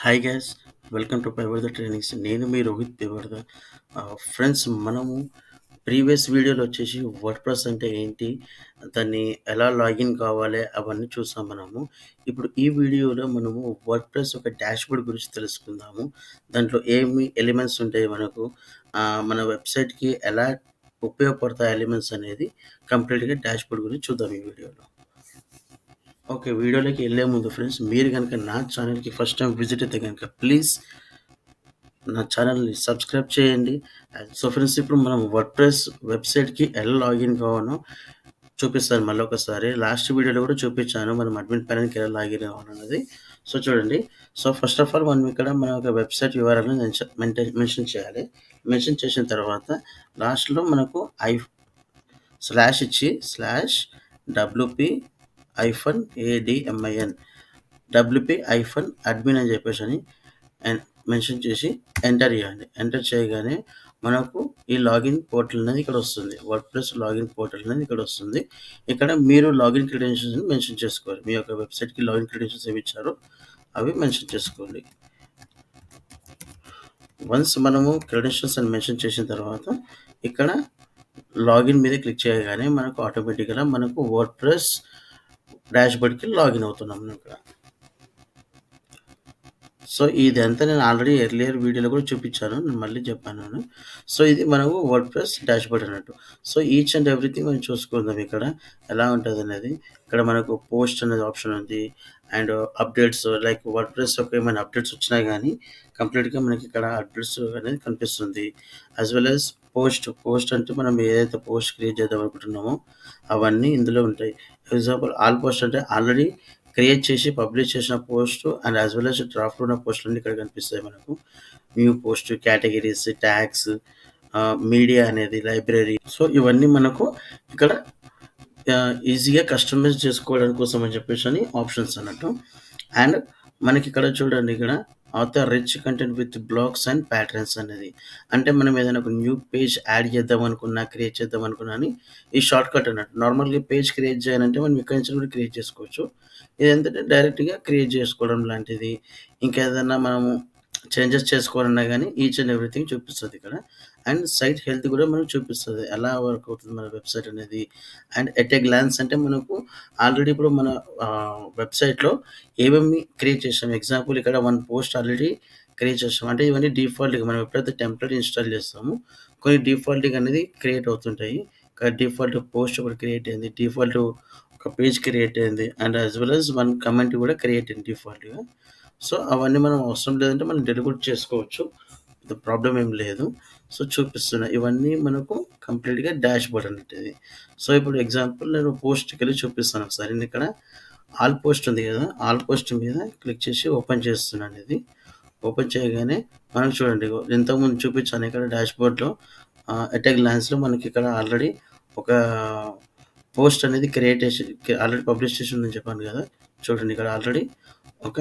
Hi guys, welcome to Paivarda trainings. నేను మీ రోహిత్ పేవర్ద. ఫ్రెండ్స్, మనము ప్రీవియస్ వీడియోలో వచ్చేసి వర్డ్ ప్రెస్ అంటే ఏంటి, దాన్ని ఎలా లాగిన్ కావాలి అవన్నీ చూసాం మనము. ఇప్పుడు ఈ వీడియోలో మనము వర్డ్ ప్రెస్ ఒక డాష్బోర్డ్ గురించి తెలుసుకుందాము. దాంట్లో ఏమి ఎలిమెంట్స్ ఉంటాయి మనకు, మన వెబ్సైట్కి ఎలా ఉపయోగపడతాయి ఎలిమెంట్స్ అనేది కంప్లీట్గా డాష్బోర్డ్ గురించి చూద్దాం ఈ వీడియోలో. ఓకే, వీడియోలోకి వెళ్ళే ముందు ఫ్రెండ్స్, మీరు కనుక నా ఛానల్కి ఫస్ట్ టైం విజిట్ అయితే కనుక ప్లీజ్ నా ఛానల్ని సబ్స్క్రైబ్ చేయండి. సో ఫ్రెండ్స్, ఇప్పుడు మనం వర్డ్ ప్రెస్ వెబ్సైట్కి ఎలా లాగిన్ కావాలో చూపిస్తాను మళ్ళీ ఒకసారి. లాస్ట్ వీడియోలో కూడా చూపించాను మనం అడ్మిన్ ప్యానల్కి ఎలా లాగిన్ కావాలన్నది. సో చూడండి. సో ఫస్ట్ ఆఫ్ ఆల్ మనం ఇక్కడ మన ఒక వెబ్సైట్ వివరాలను మెన్షన్ చేయాలి. మెన్షన్ చేసిన తర్వాత లాస్ట్లో మనకు స్లాష్ ఇచ్చి WP-ADMIN అని చెప్పేసి అని మెన్షన్ చేసి ఎంటర్ చేయండి. ఎంటర్ చేయగానే మనకు ఈ లాగిన్ పోర్టల్ అనేది ఇక్కడ వస్తుంది. వర్డ్ ప్రెస్ లాగిన్ పోర్టల్ అనేది ఇక్కడ వస్తుంది. ఇక్కడ మీరు లాగిన్ క్రెడెన్షియల్స్ని మెన్షన్ చేసుకోవాలి. మీ యొక్క వెబ్సైట్కి లాగిన్ క్రెడెన్షియల్స్ ఏవి ఇచ్చారో అవి మెన్షన్ చేసుకోండి. వన్స్ మనము క్రెడెన్షియల్స్ అని మెన్షన్ చేసిన తర్వాత ఇక్కడ లాగిన్ మీద క్లిక్ చేయగానే మనకు ఆటోమేటిక్గా మనకు వర్డ్ ప్రెస్ డాష్బోర్డ్కి లాగిన్ అవుతున్నాం ఇక్కడ. సో ఇదంతా నేను ఆల్రెడీ ఎర్లియర్ వీడియోలో కూడా చూపించాను, నేను మళ్ళీ చెప్పాను. సో ఇది మనకు వర్డ్ ప్రెస్ డాష్బోర్డ్ అన్నట్టు. సో ఈచ్ అండ్ ఎవ్రీథింగ్ మనం చూసుకుందాం ఇక్కడ ఎలా ఉంటుంది అనేది. ఇక్కడ మనకు పోస్ట్ అనేది ఆప్షన్ ఉంది, and updates like word press ఒక ఏమైనా అప్డేట్స్ వచ్చినా కానీ కంప్లీట్గా మనకి ఇక్కడ అప్డేట్స్ అనేది కనిపిస్తుంది. యాజ్ వెల్ యాజ్ పోస్ట్ అంటే మనం ఏదైతే పోస్ట్ క్రియేట్ చేద్దాం అనుకుంటున్నామో అవన్నీ ఇందులో ఉంటాయి. ఫర్ ఎగ్జాంపుల్ ఆల్ పోస్ట్ అంటే ఆల్రెడీ క్రియేట్ చేసి పబ్లిష్ చేసిన post and as well as డ్రాఫ్ట్లో ఉన్న పోస్టులన్నీ ఇక్కడ కనిపిస్తాయి మనకు. New post, categories, tags, media అనేది, లైబ్రరీ. సో ఇవన్నీ మనకు ఇక్కడ ఈజీగా కస్టమైజ్ చేసుకోవడానికి కోసం అని చెప్పేసి అని ఆప్షన్స్ అన్నట్టు. అండ్ మనకి ఇక్కడ చూడండి, ఇక్కడ author rich content with blogs and patterns అనేది. అంటే మనం ఏదైనా ఒక న్యూ పేజ్ యాడ్ చేద్దాం అనుకున్నా, క్రియేట్ చేద్దాం అనుకున్నా అని ఈ షార్ట్ కట్ అన్నట్టు. నార్మల్గా పేజ్ క్రియేట్ చేయాలంటే మనం ఇక్కడి నుంచి కూడా క్రియేట్ చేసుకోవచ్చు. ఇది ఏంటంటే డైరెక్ట్గా క్రియేట్ చేసుకోవడం లాంటిది. ఇంకా ఏదైనా మనము చేంజెస్ చేసుకోవాలన్నా కానీ ఈచ్ అండ్ ఎవ్రీథింగ్ చూపిస్తుంది ఇక్కడ. అండ్ సైట్ హెల్త్ కూడా మనకు చూపిస్తుంది, ఎలా వర్క్ అవుతుంది మన వెబ్సైట్ అనేది. అండ్ ఎట్ ఏ గ్లాన్స్ అంటే మనకు ఆల్రెడీ ఇప్పుడు మన వెబ్సైట్లో ఏమేమి క్రియేట్ చేసాం. ఎగ్జాంపుల్ ఇక్కడ వన్ పోస్ట్ ఆల్రెడీ క్రియేట్ చేస్తాం. అంటే ఇవన్నీ డిఫాల్ట్గా మనం ఎప్పుడైతే టెంప్లెట్ ఇన్స్టాల్ చేస్తామో కొన్ని డిఫాల్ట్గా అనేది క్రియేట్ అవుతుంటాయి. డిఫాల్ట్ పోస్ట్ ఒకటి క్రియేట్ అయింది, డిఫాల్ట్ ఒక పేజ్ క్రియేట్ అయింది, and as well as one comment కూడా క్రియేట్ అయింది డిఫాల్ట్గా. సో అవన్నీ మనం అవసరం లేదంటే మనం డెలిగేట్ చేసుకోవచ్చు, ప్రాబ్లం ఏం లేదు. సో చూపిస్తున్నా ఇవన్నీ మనకు కంప్లీట్గా డాష్ బోర్డ్ అన్నట్టు ఇది. సో ఇప్పుడు ఎగ్జాంపుల్ నేను పోస్ట్కి వెళ్ళి చూపిస్తాను ఒకసారి. నేను ఇక్కడ ఆల్ పోస్ట్ ఉంది కదా, ఆల్ పోస్ట్ మీద క్లిక్ చేసి ఓపెన్ చేస్తున్నాను. ఇది ఓపెన్ చేయగానే మనం చూడండి, ఇంతకుముందు చూపించాను ఇక్కడ డాష్ బోర్డ్లో ఎట్ ఏ గ్లాన్స్లో మనకి ఇక్కడ ఆల్రెడీ ఒక పోస్ట్ అనేది క్రియేట్ చేసి ఆల్రెడీ పబ్లిష్ చేసి ఉందని చెప్పాను కదా. చూడండి ఇక్కడ ఆల్రెడీ ఒక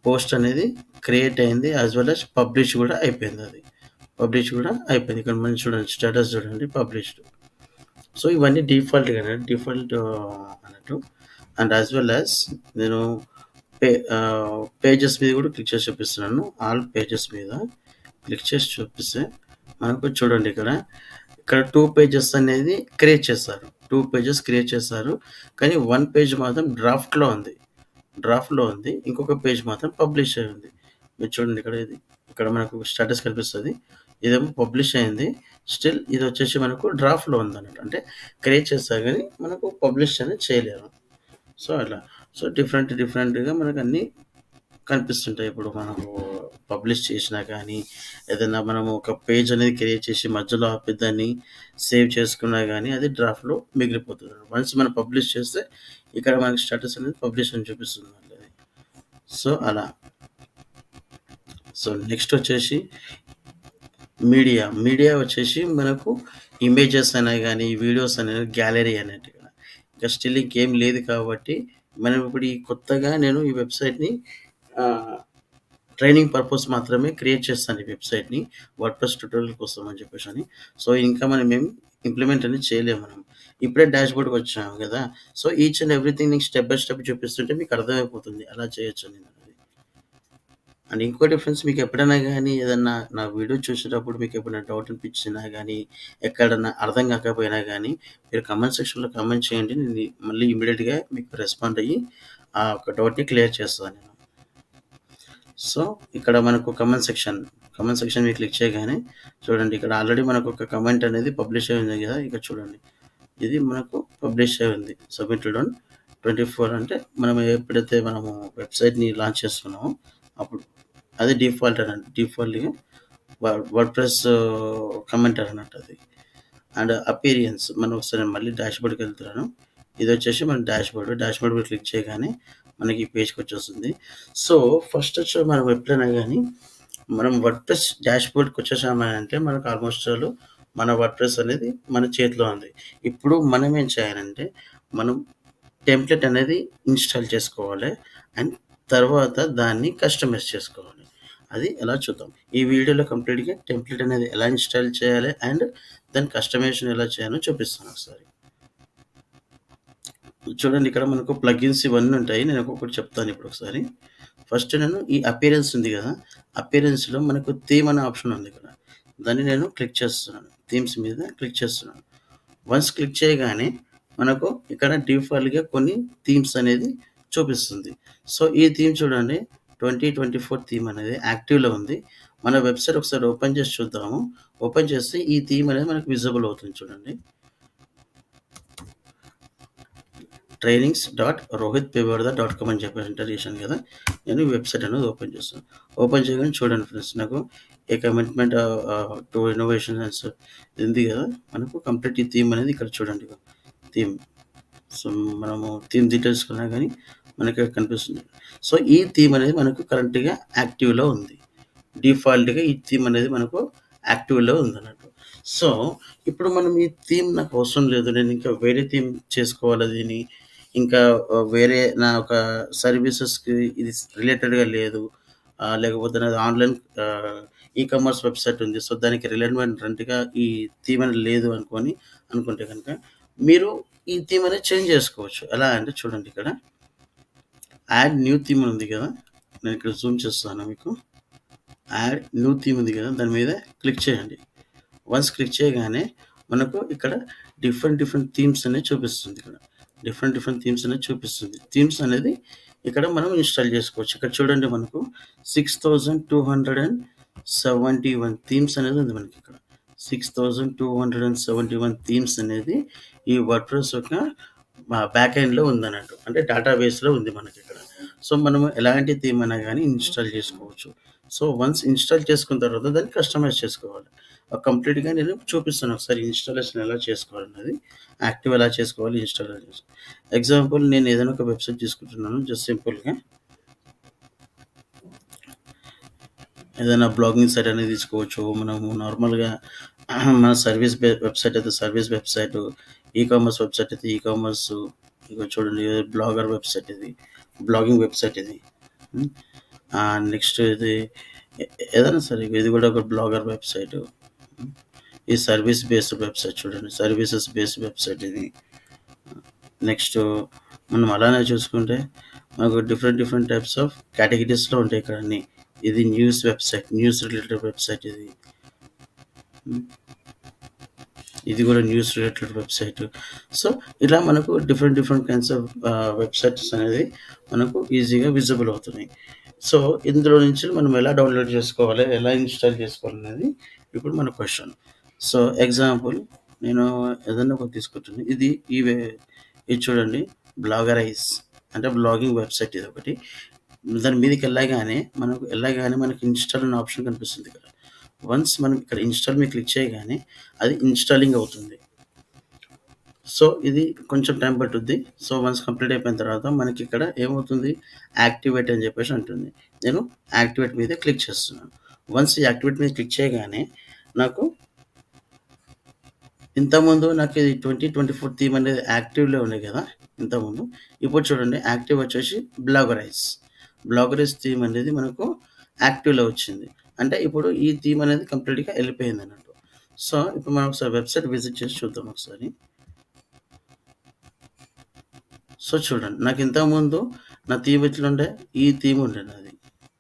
పోస్ట్ అనేది క్రియేట్ అయింది, యాజ్ వెల్ యాజ్ పబ్లిష్ కూడా అయిపోయింది. అది పబ్లిష్ కూడా అయిపోయింది. ఇక్కడ మనం చూడండి స్టేటస్ చూడండి, పబ్లిష్డ్. సో ఇవన్నీ డిఫాల్ట్గా డిఫాల్ట్ అన్నట్టు. అండ్ యాజ్ వెల్ యాజ్ నేను పేజెస్ మీద కూడా క్లిక్ చేసి చూపిస్తున్నాను. ఆల్ పేజెస్ మీద క్లిక్ చేసి చూపిస్తే మనకు చూడండి ఇక్కడ 2 పేజెస్ అనేది క్రియేట్ చేస్తారు. 2 పేజెస్ క్రియేట్ చేస్తారు, కానీ 1 పేజ్ మాత్రం డ్రాఫ్ట్లో ఉంది, ఇంకొక పేజ్ మాత్రం పబ్లిష్ అయి ఉంది. మీరు చూడండి ఇక్కడ మనకు స్టేటస్ కనిపిస్తుంది, ఇదేమో పబ్లిష్ అయింది. స్టిల్ ఇది వచ్చేసి మనకు డ్రాఫ్ట్లో ఉంది అన్నట్టు. అంటే క్రియేట్ చేస్తారు కానీ మనకు పబ్లిష్ అనేది చేయలేరు. సో అట్లా. సో డిఫరెంట్గా మనకు అన్నీ కనిపిస్తుంటాయి. ఇప్పుడు మనకు పబ్లిష్ చేసినా కానీ ఏదైనా మనము ఒక పేజ్ అనేది క్రియేట్ చేసి మధ్యలో ఆపిద్దాన్ని సేవ్ చేసుకున్నా కానీ అది డ్రాఫ్ట్లో మిగిలిపోతుంది. వన్స్ మనం పబ్లిష్ చేస్తే ఇక్కడ మనకి స్టేటస్ అనేది పబ్లిష్ అని చూపిస్తుంది. సో అలా. సో నెక్స్ట్ వచ్చేసి మీడియా వచ్చేసి మనకు ఇమేజెస్ అయినా కానీ వీడియోస్ అనేది గ్యాలరీ అనేట్టుగా ఇంకా స్టిల్ ఇంకేం లేదు కాబట్టి మనం ఇప్పుడు ఈ కొత్తగా నేను ఈ వెబ్సైట్ని ట్రైనింగ్ పర్పస్ మాత్రమే క్రియేట్ చేస్తాను ఈ వెబ్సైట్ని, వర్డ్ ప్రెస్ ట్యూటోరియల్ కోసం అని చెప్పేసి అని. సో ఇంకా మనం ఏం ఇంప్లిమెంట్ అనేది చేయలేము. మనం ఇప్పుడే డాష్ బోర్డ్కి వచ్చాము కదా. సో ఈచ్ అండ్ ఎవ్రీథింగ్ నీకు స్టెప్ బై స్టెప్ చూపిస్తుంటే మీకు అర్థమైపోతుంది ఎలా చేయొచ్చు అనేది. అండ్ ఇంకోటి ఫ్రెండ్స్, మీకు ఎప్పుడైనా గానీ ఏదన్నా నా వీడియో చూసేటప్పుడు మీకు ఎప్పుడైనా డౌట్ అనిపించినా గానీ, ఎక్కడన్నా అర్థం కాకపోయినా గానీ, మీరు కామెంట్ సెక్షన్‌లో కామెంట్ చేయండి. నేను మళ్ళీ ఇమ్మీడియేట్‌గా మీకు రెస్పాండ్ అయ్యి ఆ యొక్క డౌట్‌ని క్లియర్ చేస్తాను నేను. సో, ఇక్కడ మనకు కామెంట్ సెక్షన్ మీద క్లిక్ చేయగానే చూడండి, ఇక్కడ ఆల్రెడీ మనకు ఒక కామెంట్ అనేది పబ్లిష్ అయి ఉంది గదా! ఇక్కడ చూడండి. ఇది మనకు పబ్లిష్ అయి ఉంది. సబ్మిటెడ్ ఆన్ 24 అంటే మనం ఎప్పుడైతే మనము వెబ్‌సైట్‌ని లాంచ్ చేస్తున్నామో అప్పుడు. అది డిఫాల్ట్ అనండి. డిఫాల్ట్‌గా వర్డ్‌ప్రెస్ కామెంటర్ అన్నట్టు అది. అండ్ అపియరెన్స్ మనం ఒకసారి మళ్ళీ డాష్‌బోర్డ్‌కెళ్తున్నాను. ఇదొచ్చేసి మన డాష్‌బోర్డ్. డాష్‌బోర్డ్ మీద క్లిక్ చేయగానే మనకి ఈ పేజ్‌కొచ్చేస్తుంది. సో, ఫస్ట్ వచ్చి మనం ఎప్పుడైనా గానీ మనం వర్డ్‌ప్రెస్ డాష్‌బోర్డ్‌కొచ్చేసామనంటే మనకు ఆల్‌మోస్ట్ ఆల్ మన వర్డ్‌ప్రెస్ అనేది మన చేతిలో ఉంది. ఇప్పుడు మనం ఏం చేయాలంటే మనం టెంప్లేట్ అనేది ఇన్‌స్టాల్ చేసుకోవాలి. అండ్ తర్వాత దాన్ని కస్టమైజ్ చేసుకోవాలి. అది ఎలా చూద్దాం. ఈ వీడియోలో కంప్లీట్‌గా టెంప్లేట్ అనేది ఎలా ఇన్‌స్టాల్ చేయాలి అండ్ దాని కస్టమైజేషన్ ఎలా చేయాలో చూపిస్తాను ఒకసారి. చూడండి, ఇక్కడ మనకు ప్లగిన్స్ ఇవన్నీ ఉంటాయి. నేను ఒక్కొక్కటి చెప్తాను ఇప్పుడొకసారి. ఫస్ట్ నేను ఈ అపియరెన్స్ ఉంది గదా! అపియరెన్స్‌లో మనకు థీమ్ అనే ఆప్షన్ ఉంది ఇక్కడ. దాన్ని నేను క్లిక్ చేస్తున్నాను. థీమ్స్ మీద క్లిక్ చేస్తున్నాను. వన్స్ క్లిక్ చేయగానే మనకు ఇక్కడ డిఫాల్ట్‌గా కొన్ని థీమ్స్ అనేది చూపిస్తుంది. సో, ఈ థీమ్ చూడండి, 2024 థీమ్ అనేది యాక్టివ్‌లో ఉంది. మన వెబ్‌సైట్ ఒకసారి ఓపెన్ చేసి చూద్దాము. ఓపెన్ చేస్తే ఈ థీమ్ అనేది మనకు విజిబుల్ అవుతుంది చూడండి. trainings.rohitpivardha.com అని చెప్పేసి ఎంటర్ చేశాను కదా! నేను ఈ వెబ్‌సైట్ అనేది ఓపెన్ చేస్తాను. ఓపెన్ చేయగానే చూడండి ఫ్రెండ్స్, నాకు ఏ కమిట్మెంట్ టు ఇన్నోవేషన్స్ ఉంది కదా! మనకు కంప్లీట్ ఈ థీమ్ అనేది ఇక్కడ చూడండి. థీమ్. సో, మనము థీమ్ డీటెయిల్స్ కొన్నా గానీ మనకి కనిపిస్తుంది. సో, ఈ థీమ్ అనేది మనకు కరెంట్‌గా యాక్టివ్‌లో ఉంది. డిఫాల్ట్‌గా ఈ థీమ్ అనేది మనకు యాక్టివ్‌లో ఉందన్నట్టు. సో, ఇప్పుడు మనం ఈ థీమ్ నాకు అవసరం లేదు. నేను ఇంకా వేరే థీమ్ చేసుకోవాలి దీన్ని. ఇంకా వేరే నా ఒక సర్వీసెస్‌కి ఇది రిలేటెడ్‌గా లేదు. లేకపోతే నాది ఆన్‌లైన్ ఈ కామర్స్ వెబ్‌సైట్ ఉంది. సో, దానికి రిలవెంట్‌గా ఈ థీమ్ అనేది లేదు అనుకుంటే గనక మీరు ఈ థీమ్ అనేది చేంజ్ చేసుకోవచ్చు. ఎలా అంటే చూడండి, ఇక్కడ యాడ్ న్యూ థీమ్ అని ఉంది కదా! నేను ఇక్కడ జూమ్ చేస్తాను మీకు. యాడ్ న్యూ థీమ్ ఉంది కదా! దాని మీద క్లిక్ చేయండి. వన్స్ క్లిక్ చేయగానే మనకు ఇక్కడ డిఫరెంట్ థీమ్స్ అనేవి చూపిస్తుంది ఇక్కడ. డిఫరెంట్ థీమ్స్ అనేవి చూపిస్తుంది. థీమ్స్ అనేది ఇక్కడ మనం ఇన్‌స్టాల్ చేసుకోవచ్చు. ఇక్కడ చూడండి, మనకు 6271 థీమ్స్ అనేది ఉంది మనకిక్కడ. 6271 థీమ్స్ అనేది ఈ వర్డ్‌ప్రెస్ యొక్క బ్యాక్ ఎండ్‌లో ఉందన్నట్టు. అంటే డేటాబేస్‌లో ఉంది మనకిక్కడ. సో, మనము ఎలాంటి థీమ్ అయినా గానీ ఇన్‌స్టాల్ చేసుకోవచ్చు. సో, వన్స్ ఇన్‌స్టాల్ చేసుకున్న తర్వాత దాన్ని కస్టమైజ్ చేసుకోవాలి. కంప్లీట్‌గా నేను చూపిస్తాను ఒకసారి ఇన్‌స్టాలేషన్ ఎలా చేసుకోవాలన్నది. యాక్టివ్ ఎలా చేసుకోవాలి, ఇన్‌స్టాల్ ఎలా చేసుకోవాలి. ఎగ్జాంపుల్, నేను ఏదైనా ఒక వెబ్‌సైట్ తీసుకుంటున్నాను. జస్ట్ సింపుల్‌గా ఏదైనా బ్లాగింగ్ సైట్ అనేది తీసుకోవచ్చు. మనము నార్మల్‌గా మన వెబ్‌సైట్ అయితే సర్వీస్ వెబ్‌సైటు, ఈ-కామర్స్ వెబ్‌సైట్ అయితే ఈ-కామర్సు. ఇగో చూడండి, బ్లాగర్ వెబ్‌సైట్ ఇది. బ్లాగింగ్ వెబ్‌సైట్ ఇది. హ్మ్. నెక్స్ట్ ఇది ఏదైనా సరే, ఇది కూడా ఒక బ్లాగర్ వెబ్‌సైటు. హ్మ్. ఈ సర్వీస్ బేస్డ్ వెబ్‌సైట్ చూడండి. సర్వీసెస్ బేస్డ్ వెబ్‌సైట్ ఇది. నెక్స్ట్ మనం అలానే చూసుకుంటే మనకు డిఫరెంట్ టైప్స్ ఆఫ్ కేటగిరీస్‌లో ఉంటాయి ఇక్కడ అన్నీ. ఇది news website. News related website ఇది. హ్మ్. ఇది కూడా న్యూస్ రిలేటెడ్ వెబ్‌సైట్. సో, ఇలా మనకు డిఫరెంట్ కైండ్స్ ఆఫ్ వెబ్‌సైట్స్ అనేది మనకు ఈజీగా విజిబుల్ అవుతున్నాయి. సో, ఇందులో నుంచి మనం ఎలా డౌన్‌లోడ్ చేసుకోవాలి, ఎలా ఇన్‌స్టాల్ చేసుకోవాలనేది ఇప్పుడు మన క్వెషన్. సో, ఎగ్జాంపుల్, నేను ఏదన్నా ఒకటి తీసుకుంటున్నాను. ఇది చూడండి, బ్లాగరైజ్ అంటే బ్లాగింగ్ వెబ్‌సైట్ ఇదొకటి. దాని మీదకెళ్ళగానే మనకు ఇన్‌స్టాల్ అనే ఆప్షన్ కనిపిస్తుంది ఇక్కడ. వన్స్ మనం ఇక్కడ ఇన్‌స్టాల్ మీద క్లిక్ చేయగానే అది ఇన్‌స్టాలింగ్ అవుతుంది. సో, ఇది కొంచెం టైం పట్టుద్ది. సో, వన్స్ కంప్లీట్ అయిపోయిన తర్వాత మనకిక్కడ ఏమవుతుంది, యాక్టివేట్ అని చెప్పేసి అంటుంది. నేను యాక్టివేట్ మీద క్లిక్ చేస్తున్నాను. వన్స్ ఈ యాక్టివేట్ మీద క్లిక్ చేయగానే నాకు ఇంతకుముందు నాకు ఇది 2024 థీమ్ అనేది యాక్టివ్‌లో ఉండే కదా! ఇంతకుముందు. ఇప్పుడు చూడండి, యాక్టివ్ వచ్చేసి బ్లాగరైజ్. బ్లాగరైజ్ థీమ్ అనేది మనకు యాక్టివ్‌లో వచ్చింది. అంటే ఇప్పుడు ఈ థీమ్ అనేది కంప్లీట్‌గా ఎళ్ళిపోయిందన్నట్టు. సో, ఇప్పుడు మనం ఒకసారి వెబ్‌సైట్ విజిట్ చేసి చూద్దాం ఒకసారి. సో, చూడండి, నాకు ఇంతకుముందు నా థీమ్ ఎట్లుండే, ఈ థీమ్ ఉండే నాది.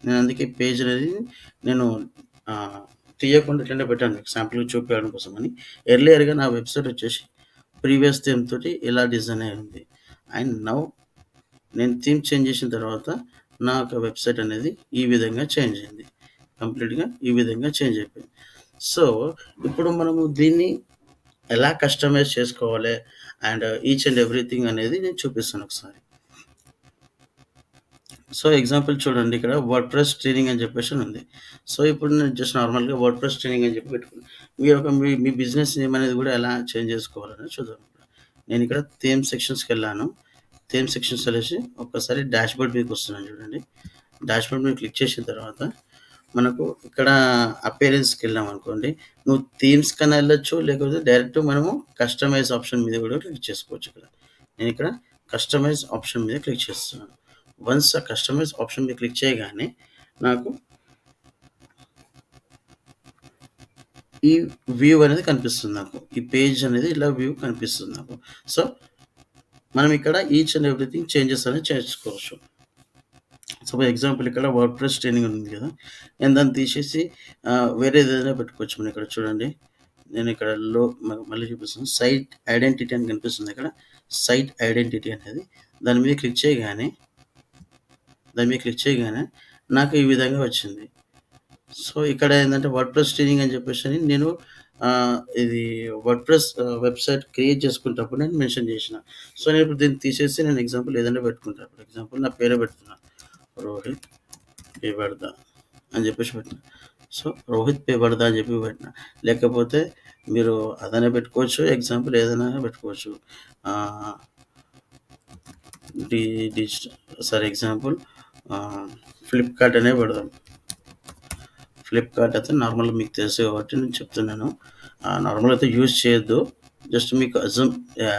నేను అందుకే పేజ్ అనేది నేను తీయకుండా ఇట్లనే పెట్టాను మీకు శాంపుల్‌గా చూపియడం కోసమని. ఎర్లియర్‌గా నా వెబ్‌సైట్ వచ్చేసి ప్రీవియస్ థీమ్ తోటి ఇలా డిజైన్ అయ్యి ఉంది. అండ్ నౌ నేను థీమ్ చేంజ్ చేసిన తర్వాత నా యొక్క వెబ్‌సైట్ అనేది ఈ విధంగా చేంజ్ అయింది. కంప్లీట్‌గా ఈ విధంగా చేంజ్ అయిపోయింది. సో, ఇప్పుడు మనము దీన్ని ఎలా కస్టమైజ్ చేసుకోవాలి అండ్ ఈచ్ అండ్ ఎవ్రీథింగ్ అనేది నేను చూపిస్తాను ఒకసారి. సో, ఎగ్జాంపుల్ చూడండి, ఇక్కడ వర్డ్‌ప్రెస్ ట్రైనింగ్ అని చెప్పేసి అని ఉంది. సో, ఇప్పుడు నేను జస్ట్ నార్మల్‌గా వర్డ్‌ప్రెస్ ట్రైనింగ్ అని చెప్పి పెట్టుకున్నా. మీ మీ బిజినెస్ నేమ్ అనేది కూడా ఎలా చేంజ్ చేసుకోవాలనేది చూద్దాం. నేను ఇక్కడ థీమ్ సెక్షన్స్‌కెళ్ళాను. థీమ్ సెక్షన్స్ వెళ్ళేసి ఒక్కసారి డాష్‌బోర్డ్ మీదకొస్తున్నాను చూడండి. డాష్‌బోర్డ్ మీద క్లిక్ చేసిన తర్వాత మనకు ఇక్కడ అపియరెన్స్‌కెళ్ళామనుకోండి. నువ్వు థీమ్స్ కన్నా వెళ్ళొచ్చు. లేకపోతే డైరెక్ట్ మనము కస్టమైజ్ ఆప్షన్ మీద కూడా క్లిక్ చేసుకోవచ్చు ఇక్కడ. నేనిక్కడ కస్టమైజ్ ఆప్షన్ మీద క్లిక్ చేస్తున్నాను. వన్స్ ఆ కస్టమైజ్ ఆప్షన్ మీద క్లిక్ చేయగానే నాకు ఈ వ్యూ అనేది కనిపిస్తుంది నాకు. ఈ పేజ్ అనేది ఇలా వ్యూ కనిపిస్తుంది నాకు. సో, మనం ఇక్కడ ఈచ్ అండ్ ఎవ్రీథింగ్ చేంజెస్ అనేది చేసుకోవచ్చు. ఫర్ ఎగ్జాంపుల్ ఇక్కడ వర్డ్‌ప్రెస్ ట్రైనింగ్ ఉంది కదా! నేను దాన్ని తీసేసి వేరేదేదైనా పెట్టుకోవచ్చు. మనం ఇక్కడ చూడండి. నేను ఇక్కడ మళ్ళీ చూపిస్తాను. సైట్ ఐడెంటిటీ అని కనిపిస్తుంది ఇక్కడ. సైట్ ఐడెంటిటీ అనేది దాని మీద క్లిక్ చేయగానే నాకు ఈ విధంగా వచ్చింది. సో, ఇక్కడ ఏందంటే వర్డ్‌ప్రెస్ ట్రైనింగ్ అని చెప్పేసని నేను ఇది వర్డ్‌ప్రెస్ వెబ్‌సైట్ క్రియేట్ చేసుకునేటప్పుడు నేను మెన్షన్ చేసిన. సో, నేను ఇప్పుడు దీన్ని తీసేసి నేను ఎగ్జాంపుల్ ఏదైనా పెట్టుకుంటా. ఫర్ ఎగ్జాంపుల్ నా పేరే పెడుతున్నా. రోహిత్ పేబర్దా అని చెప్పేసి పెట్టిన. సో, రోహిత్ పేబర్దా అని చెప్పి పెట్టిన. లేకపోతే మీరు అదైనా పెట్టుకోవచ్చు. ఎగ్జాంపుల్ ఏదైనా పెట్టుకోవచ్చు. డి డిజిటల్ ఎగ్జాంపుల్ ఫ్లిప్‌కార్ట్ అనే పెడదాం. ఫ్లిప్‌కార్ట్ అయితే నార్మల్‌గా మీకు తెలుసు కాబట్టి నేను చెప్తున్నాను. నార్మల్‌గా అయితే యూజ్ చేయొద్దు. జస్ట్ మీకు